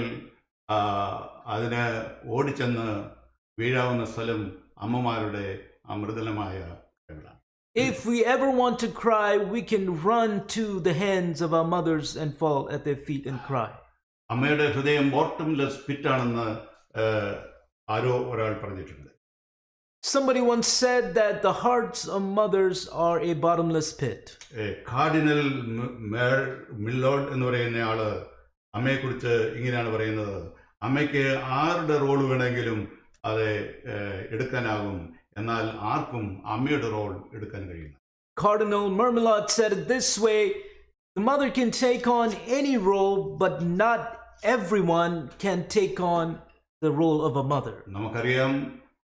അതിന് ഓടിച്ചെന്ന് വീഴാവുന്ന സ്ഥലം അമ്മമാരുടെ അമൃതലമായ കരങ്ങളാണ്. If we ever want to cry, we can run to the hands of our mothers and fall at their feet and cry. അമ്മയുടെ ഹൃദയം bottomless പിറ്റാണെന്ന് ആരോ ഒരാൾ പറഞ്ഞിട്ടുണ്ട്. Somebody once said that the hearts of mothers are a bottomless pit. Cardinal Mermillod എന്ന് പറയുന്ന ആള് അമ്മയെക്കുറിച്ച് ഇങ്ങനെയാണ് പറയുന്നത്, അമ്മയ്ക്ക് ആരുടെ റോൾ വേണമെങ്കിലും അത് എടുക്കാനാകും, എന്നാൽ ആർക്കും അമ്മയുടെ റോൾ എടുക്കാൻ കഴിയില്ല. Cardinal Marmalade said it this way, the mother can take on any role, but not everyone can take on the role of a mother. നമുക്കറിയാം,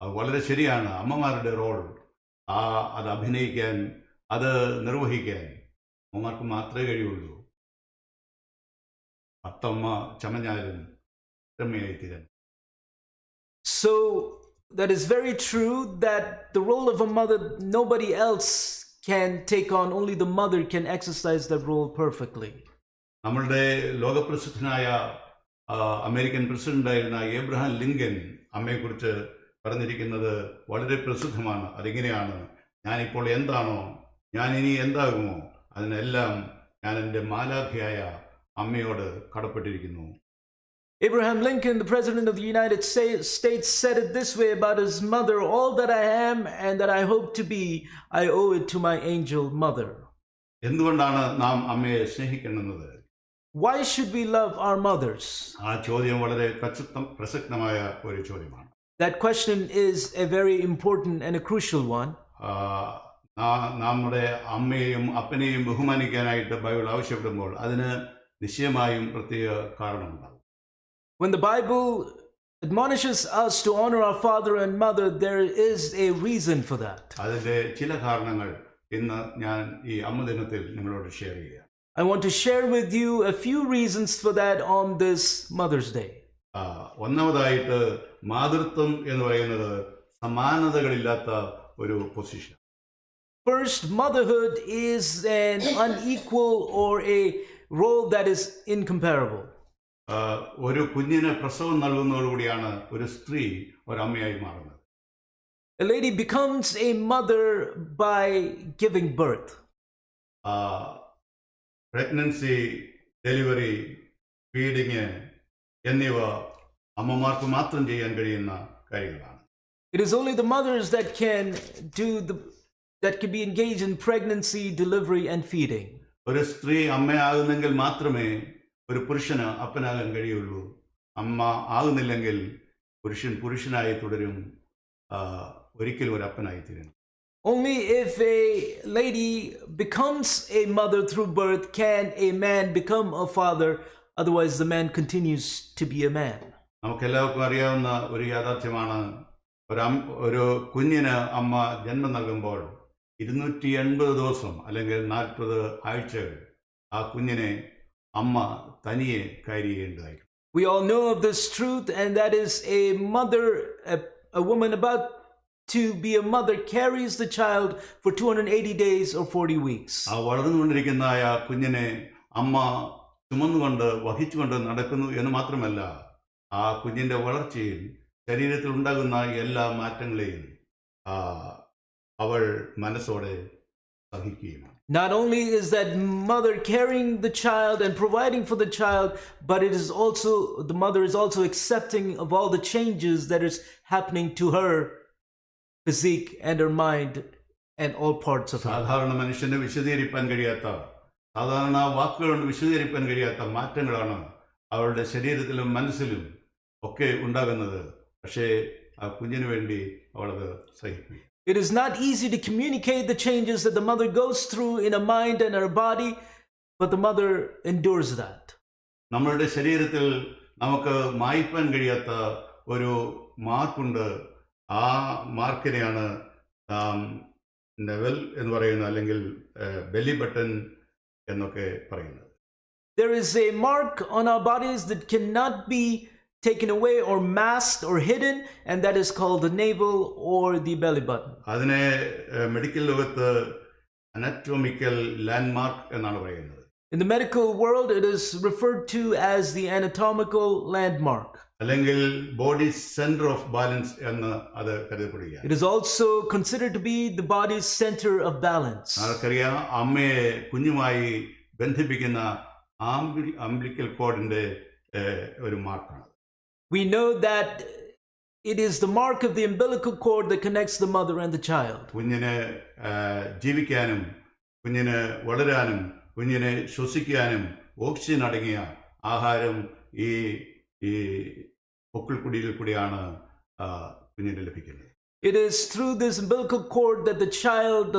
അത് വളരെ ശരിയാണ്. അമ്മമാരുടെ റോൾ അത് അഭിനയിക്കാൻ, അത് നിർവഹിക്കാൻ അമ്മമാർക്ക് മാത്രമേ കഴിയുള്ളൂ. അത്തമ്മ ചമഞ്ഞാലും രമ്യയായി തീരാൻ. So that is very true, that the role of a mother, nobody else can take on, only the mother can exercise that role perfectly. നമ്മളുടെ ലോകപ്രസിദ്ധനായ അമേരിക്കൻ പ്രസിഡന്റായിരുന്ന ഏബ്രഹാം ലിങ്കൻ അമ്മയെക്കുറിച്ച് പറഞ്ഞിരിക്കുന്നത് വളരെ പ്രസിദ്ധമാണ്. അതിങ്ങനെയാണ്, ഞാനിപ്പോൾ എന്താണോ ഞാൻ ഇനി എന്താകുമോ അതിനെല്ലാം ഞാൻ എൻ്റെ മാലാഖയായ അമ്മയോട് കടപ്പെട്ടിരിക്കുന്നു. Abraham Lincoln, the President of the United States, said it this way about his mother: all that I am and that I hope to be, I owe it to my angel mother. എന്തുകൊണ്ടാണ് നാം അമ്മയെ സ്നേഹിക്കേണ്ടുന്നത്? Why should we love our mothers? ആ ചോദ്യം വളരെ പ്രസക്തമായ ഒരു ചോദ്യമാണ്. That question is a very important and a crucial one. നമ്മുടെ അമ്മയെയും അപ്പനെയും ബഹുമാനിക്കാനായിട്ട് ബൈബിൾ ആവശ്യപ്പെടുമ്പോൾ അതിന് നിശ്ചയമായും പ്രത്യേക കാരണമുണ്ടാകും. When the Bible admonishes us to honor our father and mother, there is a reason for that. അതിന്റെ ചില കാരണങ്ങൾ ഇന്ന് ഞാൻ ഈ അമ്മ ദിനത്തിൽ നിങ്ങളോട് ഷെയർ ചെയ്യാം. I want to share with you a few reasons for that on this Mother's Day. ഒന്നാമതായിട്ട് മാതൃത്വം എന്ന് പറയുന്നത് സമാനതകളില്ലാത്ത ഒരു position. First, motherhood is an unequal or a role that is incomparable. ഒരു കുഞ്ഞിന് പ്രസവം നൽകുന്നതോടുകൂടിയാണ് ഒരു സ്ത്രീ ഒരു അമ്മയായി മാറുന്നത്. A lady becomes a mother by giving birth. Pregnancy, delivery, feeding എന്നിവ അമ്മമാർക്ക് മാത്രം ചെയ്യാൻ കഴിയുന്ന കാര്യങ്ങളാണ്. It is only the mothers that can be engaged in pregnancy, delivery and feeding. ഒരു സ്ത്രീ അമ്മയാകുന്നെങ്കിൽ മാത്രമേ ഒരു പുരുഷന് അപ്പനാകാൻ കഴിയുള്ളൂ. അമ്മ ആകുന്നില്ലെങ്കിൽ പുരുഷൻ പുരുഷനായി തുടരും, ഒരിക്കലും ഒരു അപ്പനായി തീരും. Only if a lady becomes a mother through birth can a man become a father. Otherwise, the man continues to be a man. നമുക്കെല്ലാവർക്കും അറിയാവുന്ന ഒരു യാഥാർത്ഥ്യമാണ്, ഒരു കുഞ്ഞിന് അമ്മ ജന്മം നൽകുമ്പോൾ 280 ദിവസം അല്ലെങ്കിൽ 40 ആഴ്ചകൾ ആ കുഞ്ഞിനെ അമ്മ തനിയെ carry ചെയ്യേണ്ടതായി. We all know of this truth, and that is a mother, a woman about to be a mother carries the child for 280 days or 40 weeks. ആ വളർന്നുകൊണ്ടിരിക്കുന്ന ആ കുഞ്ഞിനെ അമ്മ ചുമന്നുകൊണ്ട് വഹിച്ചുകൊണ്ട് നടക്കുന്നു എന്ന് മാത്രമല്ല, ആ കുഞ്ഞിന്റെ വളർച്ചയിൽ ശരീരത്തിൽ ഉണ്ടാകുന്ന എല്ലാ മാറ്റങ്ങളെയും അവൾ മനസ്സോടെ സഹിക്കുകയാണ്. Not only is that mother carrying the child and providing for the child, but it is also, the mother is also accepting of all the changes that is happening to her physique and her mind and all parts of her. സാധാരണ മനുഷ്യന് വിശദീകരിക്കാൻ കഴിയാത്ത, സാധാരണ വാക്കുകൾ കൊണ്ട് വിശദീകരിക്കാൻ കഴിയാത്ത മാറ്റങ്ങളാണ് അവളുടെ ശരീരത്തിലും മനസ്സിലും ഒക്കെ ഉണ്ടാകുന്നത്. പക്ഷേ ആ കുഞ്ഞിന് വേണ്ടി അവളത് സഹിക്കും. It is not easy to communicate the changes that the mother goes through in her mind and her body, but the mother endures that. നമ്മളുടെ ശരീരത്തിൽ നമുക്ക് മായ്പാൻ കഴിയാത്ത ഒരു മാർക്കുണ്ട്. ആ മാർക്കിനെയാണ് നെവൽ എന്ന് പറയുന്നത്, അല്ലെങ്കിൽ ബെല്ലി ബട്ടൺ എന്നൊക്കെ പറയുന്നത്. There is a mark on our bodies that cannot be taken away or masked or hidden, and that is called the navel or the belly button. അതിനെ മെഡിക്കൽ ലോകത്ത് അനാറ്റോമിക്കൽ ലാൻഡ്മാർക്ക് എന്നാണ് പറയുന്നത്. In the medical world, it is referred to as the anatomical landmark. അല്ലെങ്കിൽ body centre of balance എന്ന് അത് കരുതപ്പെടുകയാണ്. It is also considered to be the body's center of balance. നമുക്കറിയാം, അമ്മയെ കുഞ്ഞുമായി ബന്ധിപ്പിക്കുന്ന അംബ്ലിക്കൽ കോഡിന്റെ ഒരു മാർക്കാണ്. We know that it is the mark of the umbilical cord that connects the mother and the child. കുഞ്ഞിനെ ജീവിക്കാനും കുഞ്ഞിനെ വളരാനും കുഞ്ഞിനെ ശ്വസിക്കാനും ഓക്സിജൻ അടങ്ങിയ ആഹാരം ഈ പൊക്കിൾക്കുടിയിൽ കൂടിയാണ് കുഞ്ഞിന് ലഭിക്കുന്നത്. It is through this umbilical cord that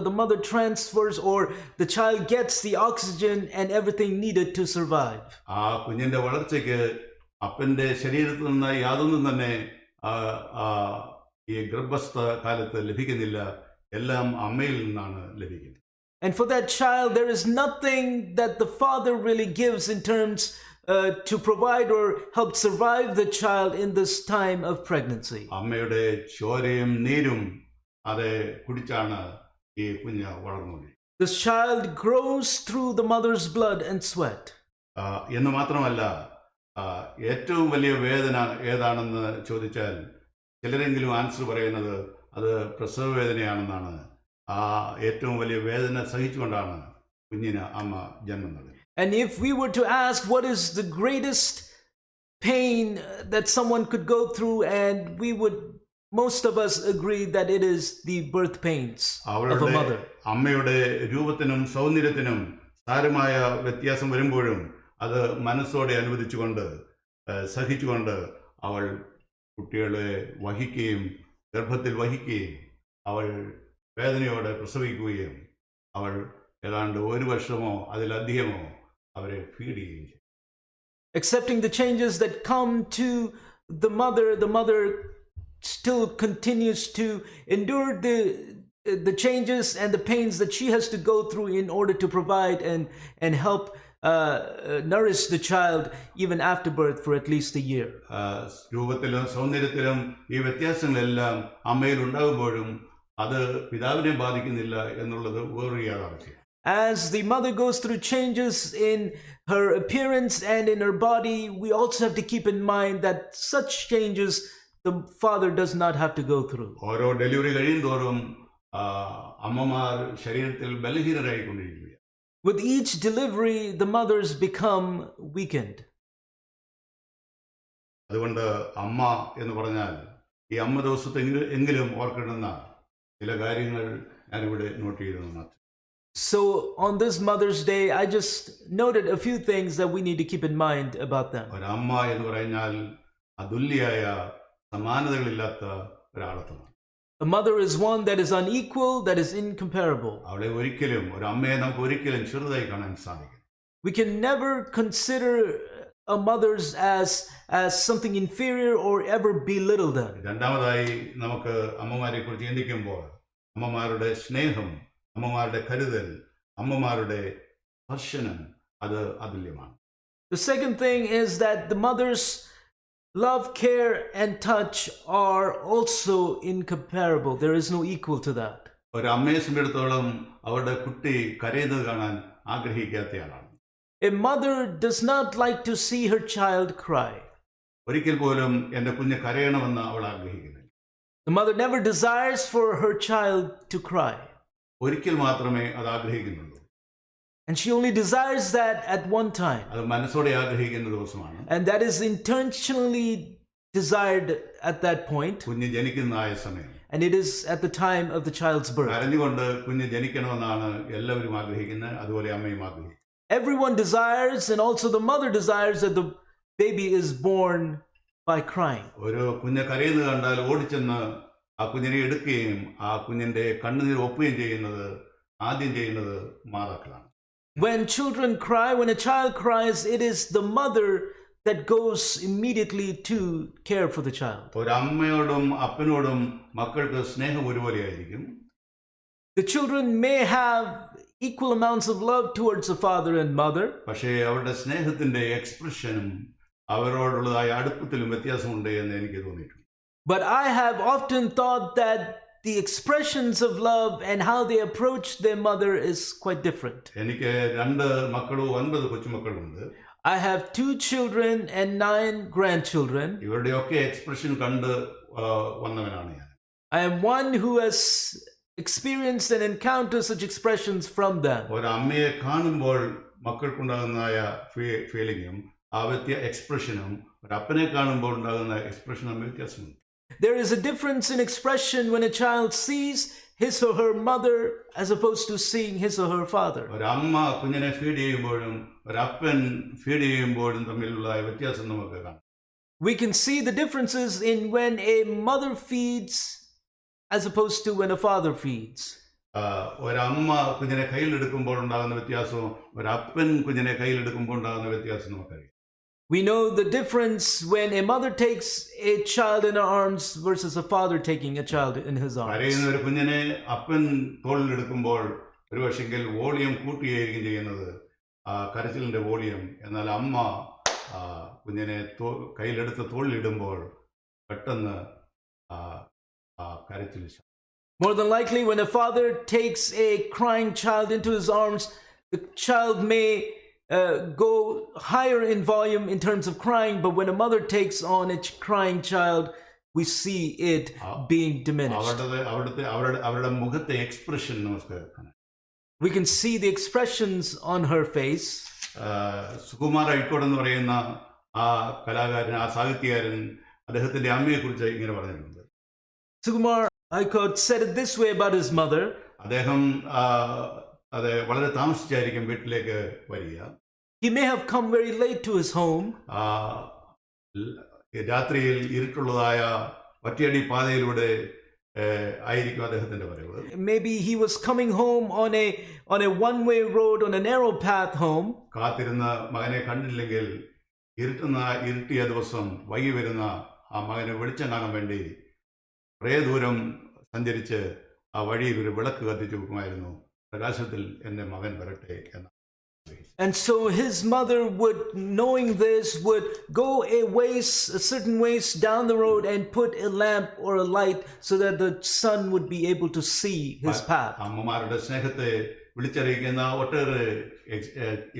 the mother transfers, or the child gets the oxygen and everything needed to survive. ആ കുഞ്ഞിന്റെ വളർച്ചയ്ക്ക് അപ്പന്റെ ശരീരത്തിൽ നിന്ന് യാതൊന്നും തന്നെ ഈ ഗർഭസ്ഥ കാലത്ത് ലഭിക്കുന്നില്ല, എല്ലാം അമ്മയിൽ നിന്നാണ് ലഭിക്കുന്നത്. And for that child, there is nothing that the father really gives in terms to provide or help survive the child in this time of pregnancy. അമ്മയുടെ ചോരയും നീരും അത് കുടിച്ചാണ് ഈ കുഞ്ഞ് വളർന്നത്. This child grows through the mother's blood and sweat. എന്ന് മാത്രമല്ല, ഏറ്റവും വലിയ വേദന ഏതാണെന്ന് ചോദിച്ചാൽ ചിലരെങ്കിലും ആൻസർ പറയുന്നത് അത് പ്രസവ വേദനയാണെന്നാണ്. ഏറ്റവും വലിയ വേദന സഹിച്ചുകൊണ്ടാണ് കുഞ്ഞിന് അമ്മ ജന്മം നൽകുന്നത്. And if we were to ask what is the greatest pain that someone could go through, and we would, most of us agree that it is the birth pains of a mother. അമ്മയുടെ രൂപത്തിനും സൗന്ദര്യത്തിനും സാരമായ വ്യത്യാസം വരുമ്പോഴും അത് മനസ്സോടെ അനുവദിച്ചുകൊണ്ട് സഹിച്ചുകൊണ്ട് അവൾ കുട്ടികളെ വഹിക്കുകയും ഗർഭത്തിൽ വഹിക്കുകയും അവൾ വേദനയോടെ പ്രസവിക്കുകയും അവൾ ഏതാണ്ട് 1 വർഷമോ അതിലധികമോ അവരെ ഫീഡ് ചെയ്യുകയും ചെയ്യും. Accepting the changes that come to the mother still continues to endure the changes and the pains that she has to go through in order to provide and help nourish the child even after birth for at least a year. രൂപത്തിലും സൗന്ദര്യത്തിലും ഈ വ്യത്യാസങ്ങളെല്ലാം അമ്മയിൽ ഉണ്ടാകുമ്പോഴും അത് പിതാവിനെ ബാധിക്കുന്നില്ല എന്നുള്ളത് വേറൊരു യാഥാർത്ഥ്യം. As the mother goes through changes in her appearance and in her body, we also have to keep in mind that such changes the father does not have to go through. ഓരോ delivery കഴിയുന്തോറും അമ്മമാർ ശരീരത്തിൽ ബലഹീനരായിക്കൊണ്ടിരിക്കുകയാണ്. With each delivery, the mothers become weakened. അതുകൊണ്ട് അമ്മ എന്ന് പറഞ്ഞാൽ ഈ അമ്മ ദിവസത്തെ എങ്കിലും ഓർക്കണമെന്ന ചില കാര്യങ്ങൾ ഞാനിവിടെ നോട്ട് ചെയ്തിരുന്നു. So on this Mother's Day, I just noted a few things that we need to keep in mind about them. ഒരു അമ്മ എന്ന് പറഞ്ഞാൽ അതുല്യമായ സമാനതകളില്ലാത്ത ഒരാളത്വമാണ്. A mother is one that is unequal, that is incomparable. അവളെ ഒരിക്കലും ഒരു അമ്മയെ നമുക്ക് ഒരിക്കലും ചെറുതായി കാണാൻ സാധിക്കും. We can never consider a mother's as something inferior or ever belittle them. രണ്ടാമതായി നമുക്ക് അമ്മമാരെ കുറിച്ച് ചിന്തിക്കുമ്പോൾ അമ്മമാരുടെ സ്നേഹം, അമ്മമാരുടെ കരുതൽ, അമ്മമാരുടെ സ്പർശനം അത് അതുല്യമാണ്. The second thing is that the mother's love, care, and touch are also incomparable. There is no equal to that. ഒരു അമ്മയെ സംബന്ധിച്ചിടത്തോളം അവരുടെ കുട്ടി കരയുന്നത് കാണാൻ ആഗ്രഹിക്കാത്തയാളാണ്. A mother does not like to see her child cry. ഒരിക്കൽ പോലും എൻ്റെ കുഞ്ഞ് കരയണമെന്ന് അവൾ ആഗ്രഹിക്കുന്നില്ല. The mother never desires for her child to cry. ഒരിക്കൽ മാത്രമേ അത് ആഗ്രഹിക്കുന്നുള്ളൂ. And she only desires that at one time. അത് മനസ്സോടെ ആഗ്രഹിക്കുന്ന ദിവസമാണ്. And that is intentionally desired at that point. കുഞ്ഞ് ജനിക്കുന്നതായ സമയം. And it is at the time of the child's birth. കരഞ്ഞുകൊണ്ട് കുഞ്ഞ് ജനിക്കണമെന്നാണ് എല്ലാവരും ആഗ്രഹിക്കുന്നത്. അതുപോലെ അമ്മയും ആഗ്രഹിക്കും. Everyone desires, and also the mother desires, that the baby is born by crying. ഒരു കുഞ്ഞ് കരയുന്നത് കണ്ടാൽ ഓടിച്ചെന്ന് ആ കുഞ്ഞിനെ എടുക്കുകയും ആ കുഞ്ഞിന്റെ കണ്ണുനീർ ഒപ്പുകയും ചെയ്യുന്നത് ആദ്യം ചെയ്യുന്നത് മാതാക്കളാണ്. When children cry, when a child cries, it is the mother that goes immediately to care for the child. ഒരു അമ്മയോടും അപ്പനോടും മക്കൾക്ക് സ്നേഹം ഒരുപോലെയായിരിക്കും. The children may have equal amounts of love towards the father and mother. പക്ഷേ അവരുടെ സ്നേഹത്തിന്റെ എക്സ്പ്രഷനും അവരോടുള്ളതായ അടുപ്പത്തിലും വ്യത്യാസമുണ്ട് എന്ന് എനിക്ക് തോന്നിയിട്ടുണ്ട്. But I have often thought that the expressions of love and how they approach their mother is quite different. എനിക്ക് 2 മക്കളും 9 കൊച്ചുമക്കളുണ്ട്. I have 2 children and 9 grandchildren. ഇവരുടെയൊക്കെ എക്സ്പ്രഷൻ കണ്ട് വന്നവനാണ് ഞാൻ. I am one who has experienced and encountered such expressions from them. ഒരു അമ്മയെ കാണുമ്പോൾ മക്കൾക്കുണ്ടാകുന്നതായ ഫീലിംഗും ആ എക്സ്പ്രഷനും ഒരു അപ്പനെ കാണുമ്പോൾ ഉണ്ടാകുന്ന എക്സ്പ്രഷനും വ്യത്യാസമുണ്ട്. There is a difference in expression when a child sees his or her mother as opposed to seeing his or her father. ഒരു അമ്മ കുഞ്ഞിനെ ഫീഡ് ചെയ്യുമ്പോഴും ഒരു അപ്പൻ ഫീഡ് ചെയ്യുമ്പോഴും തമ്മിലുള്ള വ്യത്യാസം നമുക്ക് കാണാം. We can see the differences in when a mother feeds as opposed to when a father feeds. ഒരു അമ്മ കുഞ്ഞിനെ കയ്യിലെടുക്കുമ്പോൾ ഉണ്ടാകുന്ന വ്യത്യാസവും ഒരു അപ്പൻ കുഞ്ഞിനെ കയ്യിലെടുക്കുമ്പോൾ ഉണ്ടാകുന്ന വ്യത്യാസം നമുക്കറിയാം. We know the difference when a mother takes a child in her arms versus a father taking a child in his arms. കരയുന്ന ഒരു കുഞ്ഞിനെ അപ്പൻ തോളിലെടുക്കുമ്പോൾ ഒരു പക്ഷെങ്കിൽ വോളിയം കൂട്ടുകയായിരിക്കും ചെയ്യുന്നത്, കരച്ചിലിന്റെ വോളിയം. എന്നാൽ അമ്മ കുഞ്ഞിനെ കയ്യിലെടുത്ത് തോളിലിടുമ്പോൾ പെട്ടെന്ന് കരച്ചിൽ. More than likely, when a father takes a crying child into his arms, the child may go higher in volume in terms of crying, but when a mother takes on a crying child, we see it being diminished. അവരുടെ മുഖത്തെ expression നമുക്ക് കാണാം. We can see the expressions on her face. Sukumar Azhikode എന്ന് പറയുന്ന ആ കലാകാരൻ, ആ സാഹിത്യകാരൻ, അദ്ദേഹത്തിന്റെ അമ്മയെ കുറിച്ച് ഇങ്ങനെ പറഞ്ഞിട്ടുണ്ട്. Sukumar Aikot said it this way about his mother. അദ്ദേഹം അത് വളരെ താമസിച്ചായിരിക്കും വീട്ടിലേക്ക് വരിക. He may have come very late to his home. രാത്രിയിൽ ഇരുട്ടുള്ളതായ ഒറ്റയടി പാതയിലൂടെ ആയിരിക്കും അദ്ദേഹത്തിന്റെ വരവ്. Maybe he was coming home on a one-way road, on a narrow path home. കാത്തിരുന്ന മകനെ കണ്ടില്ലെങ്കിൽ ഇരുട്ടിയ ദിവസം വൈകി വരുന്ന ആ മകനെ വെളിച്ചം കാണാൻ വേണ്ടി കുറേ ദൂരം സഞ്ചരിച്ച് ആ വഴിയിൽ ഒരു വിളക്ക് കത്തിച്ചു വെക്കുമായിരുന്നു. പ്രകാശത്തിൽ എൻ്റെ മകൻ വരട്ടെ എന്ന. And so his mother would, knowing this, would go a certain ways down the road and put a lamp or a light so that the son would be able to see his path. അമ്മമാരുടെ സ്നേഹത്തെ വിളിച്ചറിയിക്കുന്ന ഒട്ടേറെ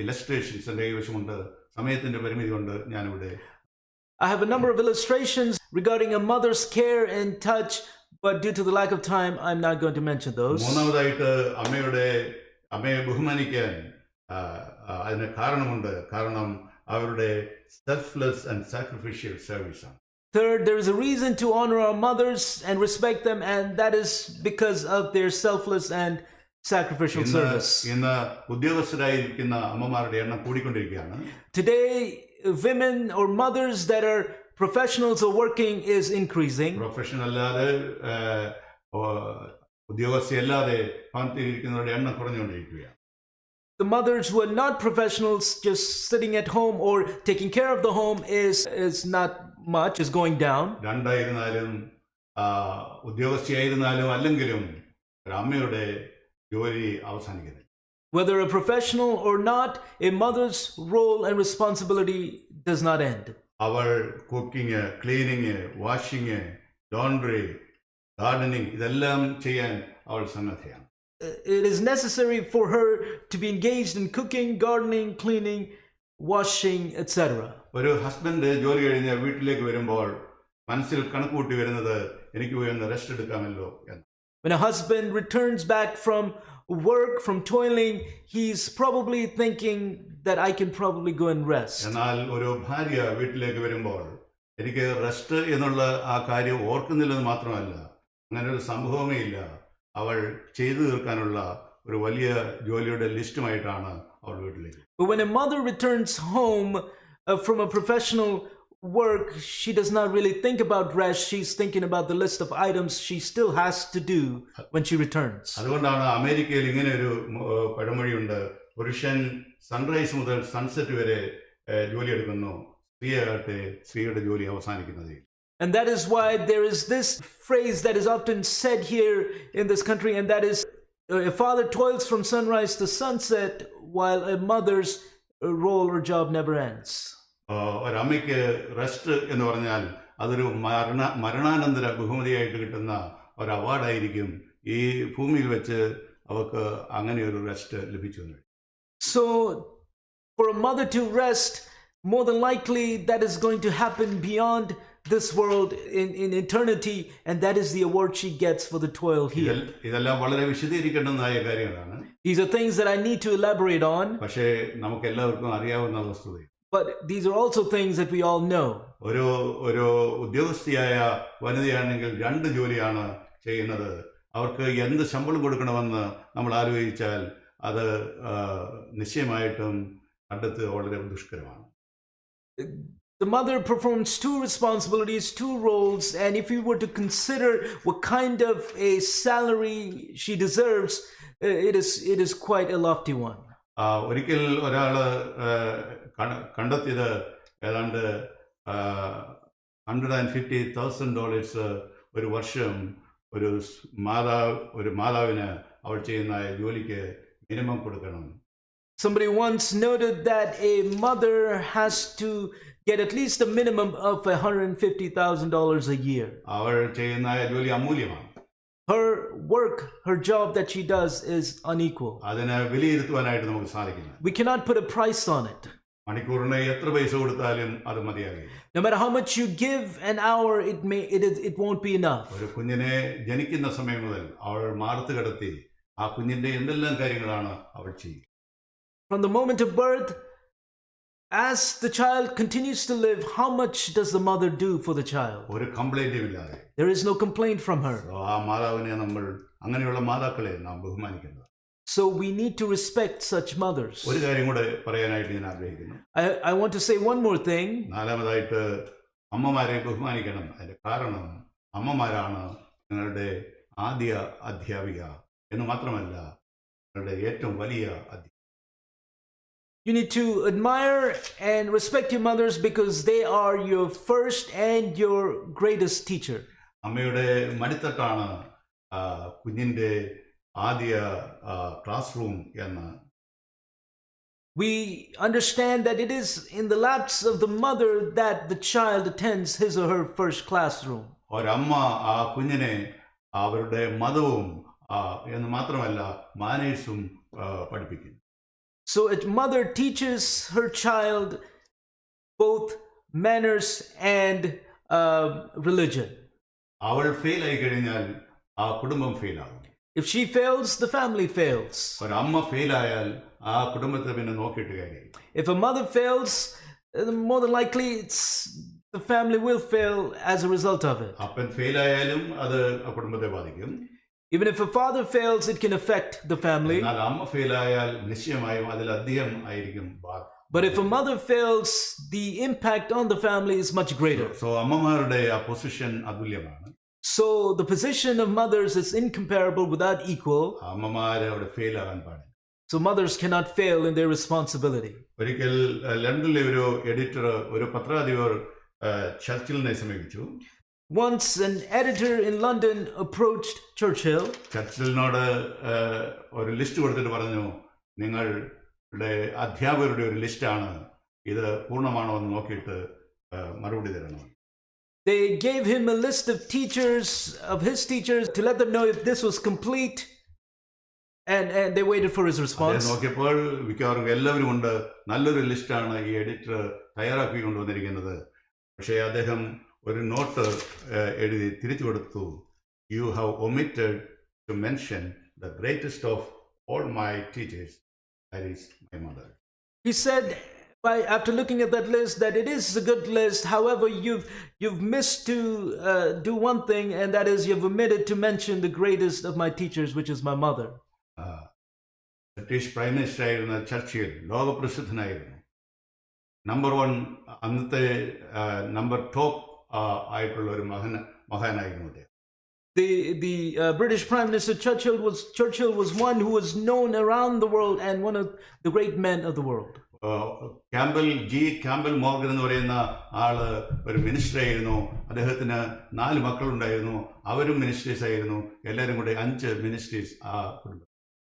illustrations എൻ്റെ കൈവശമുണ്ട്. സമയത്തിന്റെ പരിമിതി കൊണ്ട് ഞാനിവിടെ I have a number of illustrations regarding a mother's care and touch, but due to the lack of time, I'm not going to mention those. മൂന്നാമതായിട്ട് അമ്മയെ ബഹുമാനിക്കാൻ അതിന് കാരണമുണ്ട്. കാരണം അവരുടെ സെൽഫ്ലെസ് ആൻഡ് സാക്രിഫിഷ്യൽ സർവീസ് ആണ്. Third, there is a reason to honor our mothers and respect them, and that is because of their selfless and sacrificial service. ഇന്ന് ഉദ്യോഗസ്ഥരായിരിക്കുന്ന അമ്മമാരുടെ എണ്ണം കൂടിക്കൊണ്ടിരിക്കുകയാണ്. Today, women or mothers that are professionals or working is increasing. Professional അല്ലാതെ ഉദ്യോഗസ്ഥയല്ലാതെ പണത്തിലിരിക്കുന്നവരുടെ എണ്ണം കുറഞ്ഞുകൊണ്ടിരിക്കുകയാണ്. The mothers who are not professionals, just sitting at home or taking care of the home is not much, is going down. രണ്ടായിരുന്നാലും ഉദ്യോഗസ്ഥയായിരുന്നാലും അല്ലെങ്കിലും ഒരു അമ്മയുടെ ജോലി അവസാനിക്കുന്നില്ല. Whether a professional or not, a mother's role and responsibility does not end. അവൾ cooking, cleaning, washing, laundry, gardening ഇതെല്ലാം ചെയ്യാൻ അവൾ സന്നദ്ധയാണ്. It is necessary for her to be engaged in cooking, gardening, cleaning, washing, etc. ഒരു husband ജോലി കഴിഞ്ഞ് വീട്ടിലേക്ക് വരുമ്പോൾ മനസ്സിൽ കണക്കുകൂട്ടി വരുന്നത് എനിക്ക് പോയി ഒന്ന് റെസ്റ്റ് എടുക്കാമല്ലോ എന്ന്. When a husband returns back from work, from toiling, he's probably thinking that I can probably go and rest. എന്നാൽ ഒരു ഭാര്യ വീട്ടിലേക്ക് വരുമ്പോൾ എനിക്ക് റെസ്റ്റ് എന്നുള്ള ആ കാര്യം ഓർക്കുന്നില്ലെന്ന് മാത്രമല്ല, അങ്ങനെ ഒരു സംഭവമേ ഇല്ല. അവൾ ചെയ്തു തീർക്കാനുള്ള ഒരു വലിയ ജോലിയുടെ ലിസ്റ്റുമായിട്ടാണ് അവൾ വീട്ടിലേക്ക്. But when a mother returns home from a professional work, she does not really think about rest. She's thinking about the list of items she still has to do when she returns. അതുകൊണ്ടാണ് അമേരിക്കയിൽ ഇങ്ങനെ ഒരു പഴമൊഴിയുണ്ട്, പുരുഷൻ sunrise മുതൽ sunset വരെ ജോലിയെടുക്കുന്നു, സ്ത്രീയാകട്ടെ സ്ത്രീയുടെ ജോലി അവസാനിക്കുന്നത്. And that is why there is this phrase that is often said here in this country, and that is, a father toils from sunrise to sunset, while a mother's role or job never ends. ഒരമ്മയ്ക്ക് rest എന്ന് പറഞ്ഞാൽ അതൊരു മരണാനന്തര ബഹുമതിയായിട്ട് കിട്ടുന്ന ഒരു അവാർഡായിരിക്കും. ഈ ഭൂമിയിൽ വെച്ച് അവർക്ക് അങ്ങനെ ഒരു റെസ്റ്റ് ലഭിച്ചു. So for a mother to rest, more than likely that is going to happen beyond this world in eternity, and that is the award she gets for the toil here. ഇതെല്ലാം വളരെ വിശദീകരിക്കേണ്ടതായ കാര്യങ്ങളാണ്. These are things that I need to elaborate on. പക്ഷേ നമുക്ക് എല്ലാവർക്കും അറിയാവുന്ന വസ്തുത. But these are also things that we all know. ഒരു ഉദ്യോഗസ്ഥയായ വനിതയാണെങ്കിൽ 2 ജോലിയാണ് ചെയ്യുന്നത്. അവർക്ക് എന്ത് ശമ്പളം കൊടുക്കണമെന്ന് നമ്മൾ ആലോചിച്ചാൽ അത് നിശ്ചയമായിട്ടും കണ്ടെത്തുക വളരെ ദുഷ്കരമാണ്. The mother performs 2 responsibilities, 2 roles, and if you were to consider what kind of a salary she deserves, it is quite a lofty one. ഒരിക്കൽ ഒരാൾ കണ്ടെത്തിയത് ഏതാണ്ട് $150,000 ഒരു വർഷം ഒരു മാതാവിന് അവൾ ചെയ്യുന്ന ജോലിക്ക് മിനിമം കൊടുക്കണം. Somebody once noted that a mother has to get at least a minimum of $150,000 a year. അവൾ ചെയ്യുന്ന ജോലി അമൂല്യമാണ്. Her work, her job that she does is unequal. അതിനെ വിലയിരുത്തുവാനായിട്ട് നമുക്ക് സാധിക്കില്ല. We cannot put a price on it. മണിക്കൂറിന് എത്ര പൈസ കൊടുത്താലും അത് മതിയാകില്ല. No matter how much you give an hour, it won't be enough. ഒരു കുഞ്ഞിനെ ജനിക്കുന്ന സമയം മുതൽ അവൾ മാർത്ത് കിടത്തി ആ കുഞ്ഞിന്റെ എന്തെല്ലാം കാര്യങ്ങളാണ് അവൾ ചെയ്യുക. From the moment of birth, as the child continues to live, how much does the mother do for the child? ഒരു കംപ്ലൈന്റും ഇല്ലാതെ. There is no complaint from her. ആ മാതാവിനെ നമ്മൾ, അങ്ങനെയുള്ള മാതാക്കളെ നാം ബഹുമാനിക്കണം. So we need to respect such mothers. ഒരു കാര്യം കൂടെ പറയാനായിട്ട് ഞാൻ ആഗ്രഹിക്കുന്നു. I want to say one more thing. നാലാമതായിട്ട് അമ്മമാരെ ബഹുമാനിക്കണം. അതിന്റെ കാരണം അമ്മമാരാണ് നിങ്ങളുടെ ആദ്യ അധ്യാപിക എന്ന് മാത്രമല്ല നിങ്ങളുടെ ഏറ്റവും വലിയ അധ്യാപിക. You need to admire and respect your mothers because they are your first and your greatest teacher. അമ്മയുടെ മടിത്തട്ടാണ് കുഞ്ഞിന്റെ ആദ്യ ക്ലാസ് റൂം എന്ന്. We understand that it is in the laps of the mother that the child attends his or her first classroom. ഒരമ്മ ആ കുഞ്ഞിനെ അവരുടെ മതവും എന്ന് മാത്രമല്ല മാനേഴ്സും പഠിപ്പിക്കുന്നു. So a mother teaches her child both manners and religion. അവൾ ഫെയിൽ ആയി കഴിഞ്ഞാൽ ആ കുടുംബം ഫെയിൽ ആകും. If she fails, the family fails. ഒരമ്മ ഫെയിൽ ആയാൽ ആ കുടുംബത്തെ പിന്നെ നോക്കിയിട്ട് കാര്യമില്ല. If a mother fails, more than likely the family will fail as a result of it. അപ്പൻ ഫെയിൽ ആയാലും അത് ആ കുടുംബത്തെ ബാധിക്കും. Even if a father fails, it can affect the family. എന്നാൽ അമ്മ ഫെയിൽ ആയാൽ നിശ്ചയമായും അതിലധികം ആയിരിക്കും ബാധ. But if a mother fails, the impact on the family is much greater. So അമ്മമാരുടെ ആ position അതുല്യമാണ്. So the position of mothers is incomparable without equal. അമ്മമാരെ അവിടെ ഫെയിൽ ആകാൻ പാടില്ല. So mothers cannot fail in their responsibility. ഒരിക്കൽ ലണ്ടനിലെ ഒരു editor, ഒരു പത്രാധിപർ ചർച്ചിലിനെ സമീപിച്ചു. Once an editor in London approached Churchill. ചർച്ചിലിനോട് ഒരു ലിസ്റ്റ് കൊടുത്തിട്ട് പറഞ്ഞു, നിങ്ങളുടെ അധ്യാപകരുടെ ഒരു ലിസ്റ്റാണ് ഇത്, പൂർണ്ണമാണോ എന്ന് നോക്കിയിട്ട് മറുപടി തരണം. They gave him a list of teachers, of his teachers, to let them know if this was complete, and they waited for his response. നോക്കിയപ്പോൾ മിക്കവാറും എല്ലാവരും ഉണ്ട്, നല്ലൊരു ലിസ്റ്റാണ് ഈ എഡിറ്റർ തയ്യാറാക്കി കൊണ്ടുവന്നിരിക്കുന്നത്. പക്ഷേ അദ്ദേഹം ഒരു നോട്ട് എഴുതി തിരിച്ചു കൊടുത്തു. You have omitted to mention the greatest of all my teachers, that is my mother. He said, after looking at that list, that it is a good list. However, you've missed to do one thing, and that is you've omitted to mention the greatest of my teachers, which is my mother. British prime minister ആയിരുന്ന ചർച്ചിൽ ലോകപ്രസിദ്ധനായിരുന്നു. Number 1 അന്നത്തെ number top ആയിട്ടുള്ള ഒരു മഹാനായിരുന്നു അദ്ദേഹം. The British Prime Minister Churchill was one who was known around the world and one of the great men of the world. Campbell Morgan എന്ന് പറയുന്ന ആള് ഒരു minister ആയിരുന്നു. അദ്ദേഹത്തിന് 4 മക്കളുണ്ടായിരുന്നു. അവരും മിനിസ്റ്റേഴ്സ് ആയിരുന്നു. എല്ലാവരും കൂടെ 5 മിനിസ്റ്റേഴ്സ് ആ കുടുംബം.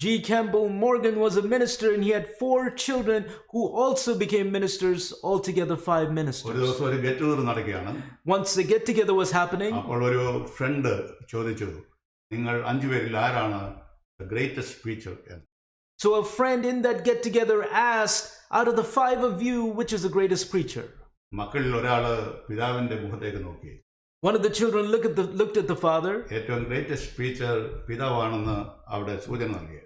G. Campbell Morgan was a minister, and he had 4 children who also became ministers, altogether 5 ministers. ഒരു ദിവസം ഒരു ഗെറ്റ് ടുഗദർ നടക്കുകയാണ്. Once the get together was happening, അപ്പോൾ ഒരു ഫ്രണ്ട് ചോദിച്ചു, നിങ്ങൾ 5 പേരിൽ ആരാണ് the greatest preacher? So a friend in that get together asked, out of the 5 of you, which is the greatest preacher? മക്കളിൽ ഒരാള് പിതാവിന്റെ മുഖത്തേക്ക് നോക്കി. One of the children looked at the father. ഏറ്റവും greatest preacher പിതാവാണെന്ന് അവിടെ സൂചന നൽകി.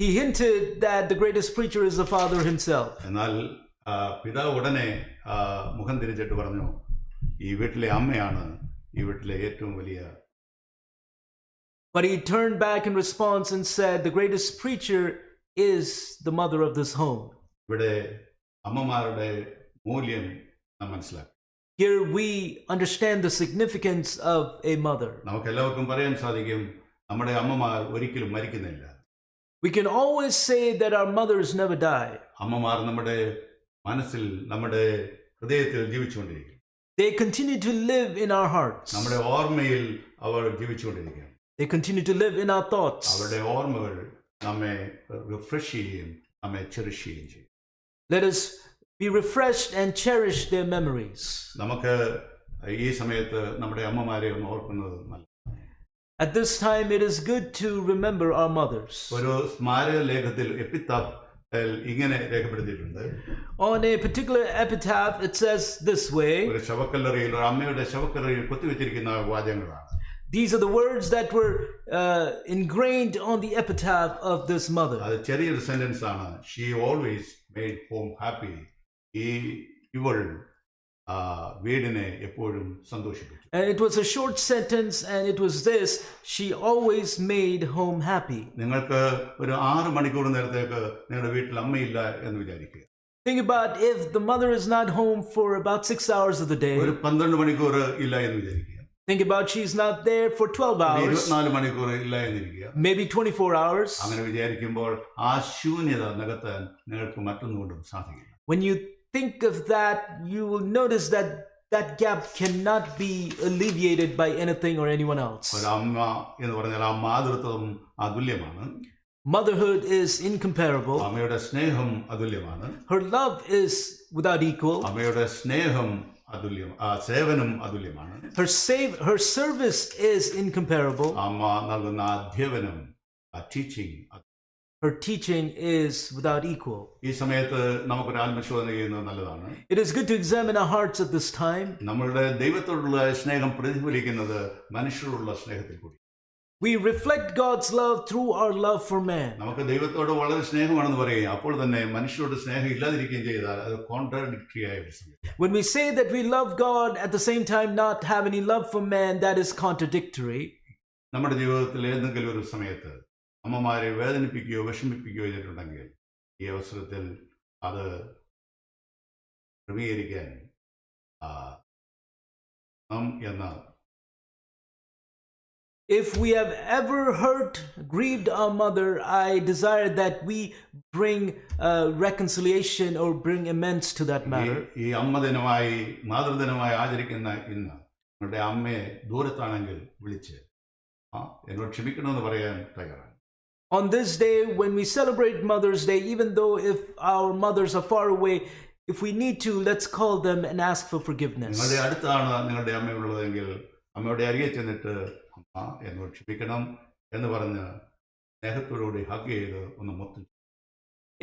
He hinted that the greatest preacher is the father himself. എന്നാൽ പിതാവ് ഉടനെ മുഖം തിരിച്ചിട്ട് പറഞ്ഞു, ഈ വീട്ടിലെ അമ്മയാണ് ഈ വീട്ടിലെ ഏറ്റവും വലിയ. But he turned back in response and said, the greatest preacher is the mother of this home. ഇവിടെ അമ്മമാരുടെ മൂല്യം നാം മനസ്സിലാക്കി. Here we understand the significance of a mother. നമുക്ക് എല്ലാവർക്കും പറയാൻ സാധിക്കും, നമ്മുടെ അമ്മമാർ ഒരിക്കലും മരിക്കുന്നില്ല. We can always say that our mothers never die. അമ്മമാർ നമ്മുടെ മനസ്സിൽ, നമ്മുടെ ഹൃദയത്തിൽ ജീവിച്ചുകൊണ്ടിരിക്കും. They continue to live in our hearts. നമ്മുടെ ഓർമ്മയിൽ അവർ ജീവിച്ചുകൊണ്ടിരിക്കും. They continue to live in our thoughts. അവരുടെ ഓർമ്മകൾ നമ്മെ റിഫ്രഷ് ചെയ്യുകയും നമ്മെ ചെറിഷ് ചെയ്യുകയും ചെയ്യും. Let us be refreshed and cherish their memories. നമുക്ക് ഈ സമയത്ത് നമ്മുടെ അമ്മമാരെ ഒന്ന് ഓർക്കുന്നത് നല്ലത്. At this time, it is good to remember our mothers. ഒരു സ്മാരക ലേഖത്തിൽ എപ്പിത്താഫ് ഇങ്ങനെ രേഖപ്പെടുത്തിയിട്ടുണ്ട്. On a particular epitaph, it says this way. ഒരു ശവക്കല്ലറയിൽ, ഒരു അമ്മയുടെ ശവക്കല്ലറയിൽ കൊത്തിവെച്ചിരിക്കുന്ന വാചകങ്ങളാണ്. These are the words that were ingrained on the epitaph of this mother. അത് ചെറിയൊരു sentence ആണ്. She always made home happy. ഇവൾ വീടിനെ എപ്പോഴും സന്തോഷിപ്പിച്ചു. And it was a short sentence, and it was this: she always made home happy. നിങ്ങൾക്ക് ഒരു 6 മണിക്കൂർ നേരത്തേക്ക് നിങ്ങളുടെ വീട്ടിൽ അമ്മയില്ല എന്ന് വിചാരിക്കുക. Think about if the mother is not home for about 6 hours of the day. ഒരു 12 മണിക്കൂർ ഇല്ല എന്ന് വിചാരിക്കുക. Think about she's not there for 12 hours. 24 മണിക്കൂർ ഇല്ല എന്നിരിക്കുക. Maybe 24 hours. അങ്ങനെ വിചാരിക്കുമ്പോൾ ആ ശൂന്യത നികത്താൻ നിങ്ങൾക്ക് മറ്റൊന്നുകൊണ്ടും സാധിക്കില്ല. When you think of that, you will notice that that gap cannot be alleviated by anything or anyone else. ഒരു അമ്മ എന്ന് പറഞ്ഞാൽ ആ മാതൃത്വം അതുല്യമാണ്. Motherhood is incomparable. അമ്മയുടെ സ്നേഹം അതുല്യമാണ്. Her love is without equal. അമ്മയുടെ സ്നേഹം അതുല്യം, സേവനം അതുല്യമാണ്. Her service is incomparable. അമ്മ നൽകുന്ന അധ്യാപനം, teaching, her teaching is without equal. ഈ സമയത്ത് നമുക്കൊരു ആത്മശോധന ചെയ്യുന്നത് നല്ലതാണ്. It is good to examine our hearts at this time. നമ്മളുടെ ദൈവത്തോടുള്ള സ്നേഹം പ്രതിഫലിക്കുന്നത് മനുഷ്യരോടുള്ള സ്നേഹത്തിൽ കൂടി. We reflect God's love through our love for man. നമുക്ക് ദൈവത്തോട് വളരെ സ്നേഹമാണെന്ന് പറയുകയും അപ്പോൾ തന്നെ മനുഷ്യരോട് സ്നേഹം ഇല്ലാതിരിക്കുകയും ചെയ്താൽ അത് കോൺട്രാഡിക്ടറി ആയ ഒരു സംഗതി. When we say that we love God at the same time not have any love for man, that is contradictory. നമ്മുടെ ജീവിതത്തിൽ ഏതെങ്കിലും ഒരു സമയത്ത് അമ്മമാരെ വേദനിപ്പിക്കുകയോ വിഷമിപ്പിക്കുകയോ ചെയ്തിട്ടുണ്ടെങ്കിൽ ഈ അവസരത്തിൽ അത് ക്രമീകരിക്കാൻ എന്ന If we have ever hurt, grieved our mother, I desire that we bring reconciliation or bring amends to that matter. ഈ അമ്മദിനമായി മാതൃദിനമായി ആചരിക്കുന്ന ഇന്ന് നിങ്ങളുടെ അമ്മയെ ദൂരത്താണെങ്കിൽ വിളിച്ച് എന്നോട് ക്ഷമിക്കണമെന്ന് പറയാൻ തയ്യാറാണ്. On this day, when we celebrate Mother's Day, even though if our mothers are far away, if we need to, let's call them and ask for forgiveness. നിങ്ങളുടെ അടുത്താണ് നിങ്ങളുടെ അമ്മയുള്ളതെങ്കിൽ അമ്മയുടെ അരികെ ചെന്നിട്ട് അമ്മ എന്നോട് ക്ഷമിക്കണം എന്ന് പറഞ്ഞ് സ്നേഹത്തോടുകൂടി ഹഗ് ചെയ്ത് ഒന്ന് മുത്തും.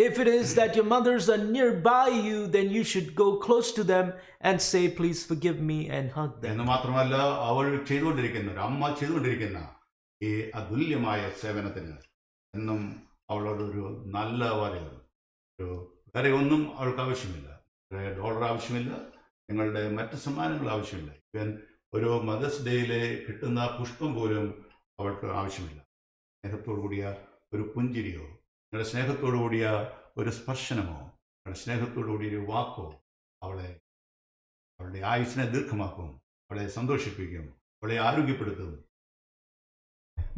If it is that your mothers are nearby you, then you should go close to them and say, please forgive me, and hug them. എന്ന് മാത്രമല്ല അവൾ ചെയ്തുകൊണ്ടിരിക്കുന്ന അമ്മ ചെയ്തുകൊണ്ടിരിക്കുന്ന ഈ അതുല്യമായ സേവനത്തിന് എന്നും അവളോടൊരു നല്ല ഒരു വേറെ ഒന്നും അവൾക്ക് ആവശ്യമില്ല. ഡോളർ ആവശ്യമില്ല, നിങ്ങളുടെ മറ്റ് സമ്മാനങ്ങൾ ആവശ്യമില്ല. ഇവൻ ഒരു മദേഴ്സ് ഡേയിൽ കിട്ടുന്ന പുഷ്പം പോലും അവൾക്ക് ആവശ്യമില്ല. സ്നേഹത്തോടു കൂടിയ ഒരു പുഞ്ചിരിയോ, നിങ്ങളുടെ സ്നേഹത്തോടു കൂടിയ ഒരു സ്പർശനമോ, നിങ്ങളുടെ സ്നേഹത്തോടു കൂടിയ ഒരു വാക്കോ അവളുടെ ആയുസ്സിനെ ദീർഘമാക്കും, അവളെ സന്തോഷിപ്പിക്കും, അവളെ ആരോഗ്യപ്പെടുത്തും.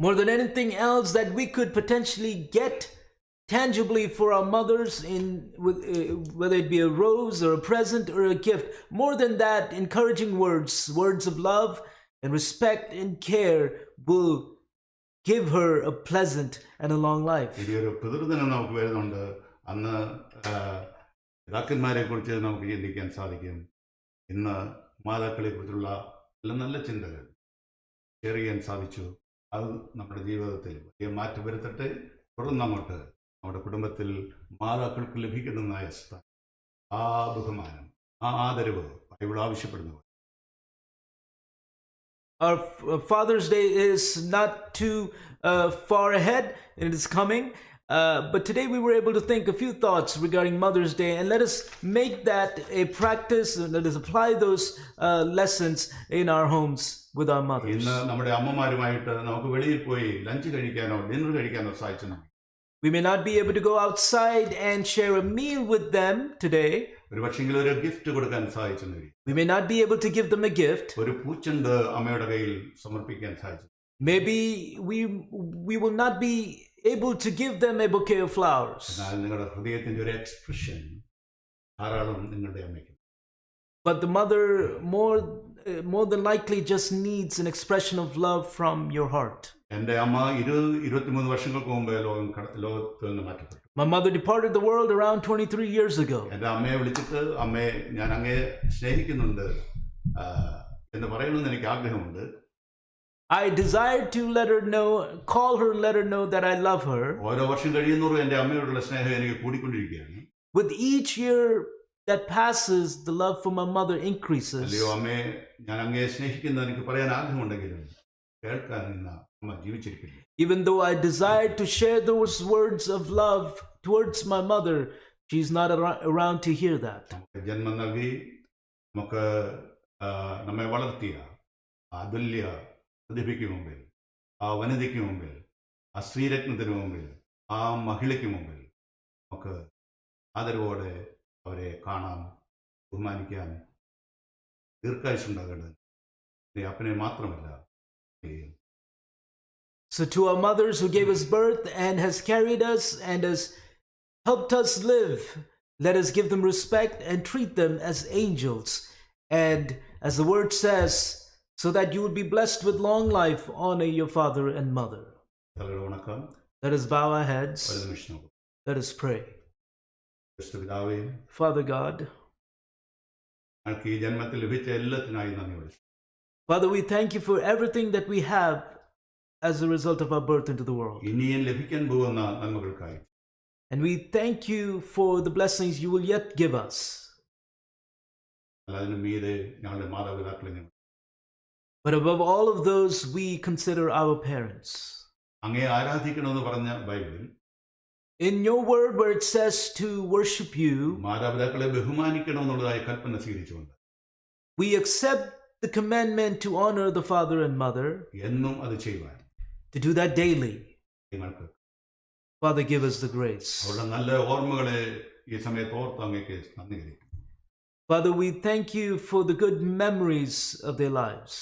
More than anything else that we could potentially get tangibly for our mothers, whether it be a rose or a present or a gift, more than that, encouraging words of love and respect and care will give her a pleasant and a long life. ഒരു പിതൃദിനം നമുക്ക് വരുന്നുണ്ട്. അന്ന് പിതാക്കന്മാരെ കുറിച്ച് നമുക്ക് ചിന്തിക്കാൻ സാധിക്കും. ഇന്ന് മാതാക്കളെ കുറിച്ചുള്ള നല്ല ചിന്തകൾ ഷെയർ ചെയ്യാൻ സാധിച്ചു. അത് നമ്മുടെ ജീവിതത്തിൽ വലിയ മാറ്റം വരുത്തട്ടെ. തുടർന്നങ്ങോട്ട് നമ്മുടെ കുടുംബത്തിൽ മാതാക്കൾക്ക് ലഭിക്കുന്നതായ ആ ബഹുമാനം, ആ ആദരവ് ബൈബിൾ ആവശ്യപ്പെടുന്നു. Our Father's Day is not too far ahead, and it is coming. But today we were able to think a few thoughts regarding Mother's Day, and let us make that a practice, and let us apply those lessons in our homes with our mothers. ഇന്ന് നമ്മുടെ അമ്മമാരുമായിട്ട് നമുക്ക് വെളിയിൽ പോയി lunch കഴിക്കാനോ dinner കഴിക്കാനോ സാധിച്ചു. We may not be able to go outside and share a meal with them today. ഒരു പക്ഷെങ്കിലും ഒരു ഗിഫ്റ്റ് കൊടുക്കാൻ സാധിച്ചു. We may not be able to give them a gift. ഒരു പൂച്ചെണ്ട് അമ്മയുടെ കയ്യിൽ സമർപ്പിക്കാൻ സാധിച്ചു. Maybe we will not be able to give them a bouquet of flowers. എന്നാൽ നിങ്ങളുടെ ഹൃദയത്തിന്റെ ഒരു എക്സ്പ്രഷൻ ധാരാളം നിങ്ങളുടെ അമ്മയ്ക്ക്. But the mother more than likely just needs an expression of love from your heart. എൻ്റെ അമ്മ 23 വർഷങ്ങൾക്ക് മുമ്പേ ലോകത്ത് നിന്ന് മാറ്റപ്പെട്ടു. My mother departed the world around 23 years ago. എൻ്റെ അമ്മയെ വിളിച്ചിട്ട് അമ്മയെ ഞാൻ അങ്ങയെ സ്നേഹിക്കുന്നുണ്ട് എന്ന് പറയണമെന്ന് എനിക്ക് ആഗ്രഹമുണ്ട്. I desired to let her know, call her and let her know that I love her. ഓരോ വർഷം കഴിയുന്നതോറും എൻ്റെ അമ്മയോടുള്ള സ്നേഹം എനിക്ക് കൂടിക്കൊണ്ടിരിക്കുകയാണ്. With each year that passes, the love for my mother increases. അല്ലയോ അമ്മേ, ഞാൻ അങ്ങയെ സ്നേഹിക്കുന്ന എനിക്ക് പറയാൻ ആഗ്രഹമുണ്ടെങ്കിലും കേൾക്കാൻ നിന്ന അമ്മ ജീവിച്ചിരിക്കില്ല. Even though I desired to share those words of love towards my mother, she's not around to hear that. ജന്മം നൽകി നമുക്ക് നമ്മെ വളർത്തിയ അതുല്യ പ്രതിഭയ്ക്ക് മുമ്പിൽ, ആ വനിതയ്ക്ക് മുമ്പിൽ, ആ സ്ത്രീരത്നത്തിന് മുമ്പിൽ, ആ മഹിളയ്ക്ക് മുമ്പിൽ നമുക്ക് ആദരവോടെ അവരെ കാണാൻ, ബഹുമാനിക്കാൻ, ദീർഘായുസ്സുണ്ടാകേണ്ടത് അപ്പനെ മാത്രമല്ല. So to our mothers who gave us birth and has carried us and has helped us live, let us give them respect and treat them as angels. And as the word says, so that you will be blessed with long life, honor your father and mother. Let us bow our heads. Let us pray. Father God, Father, we thank you for everything that we have as a result of our birth into the world. And we thank you for the blessings you will yet give us. But above all of those, we consider our parents. In your word where it says to worship you, we accept the commandment to honor the father and mother, to do that daily. Father, give us the grace. Father, we thank you for the good memories of their lives.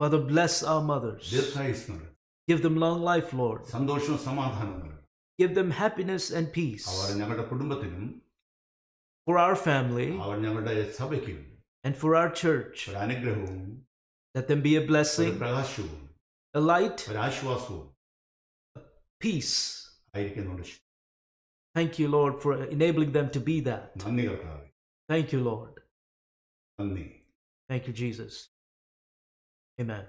Father, bless our mothers. Give them long life, Lord. Give them happiness and peace. For our family and for our church, let them be a blessing, a light, peace. Thank you, Lord, for enabling them to be that. Thank you, Lord. Thank you, Jesus. Amen.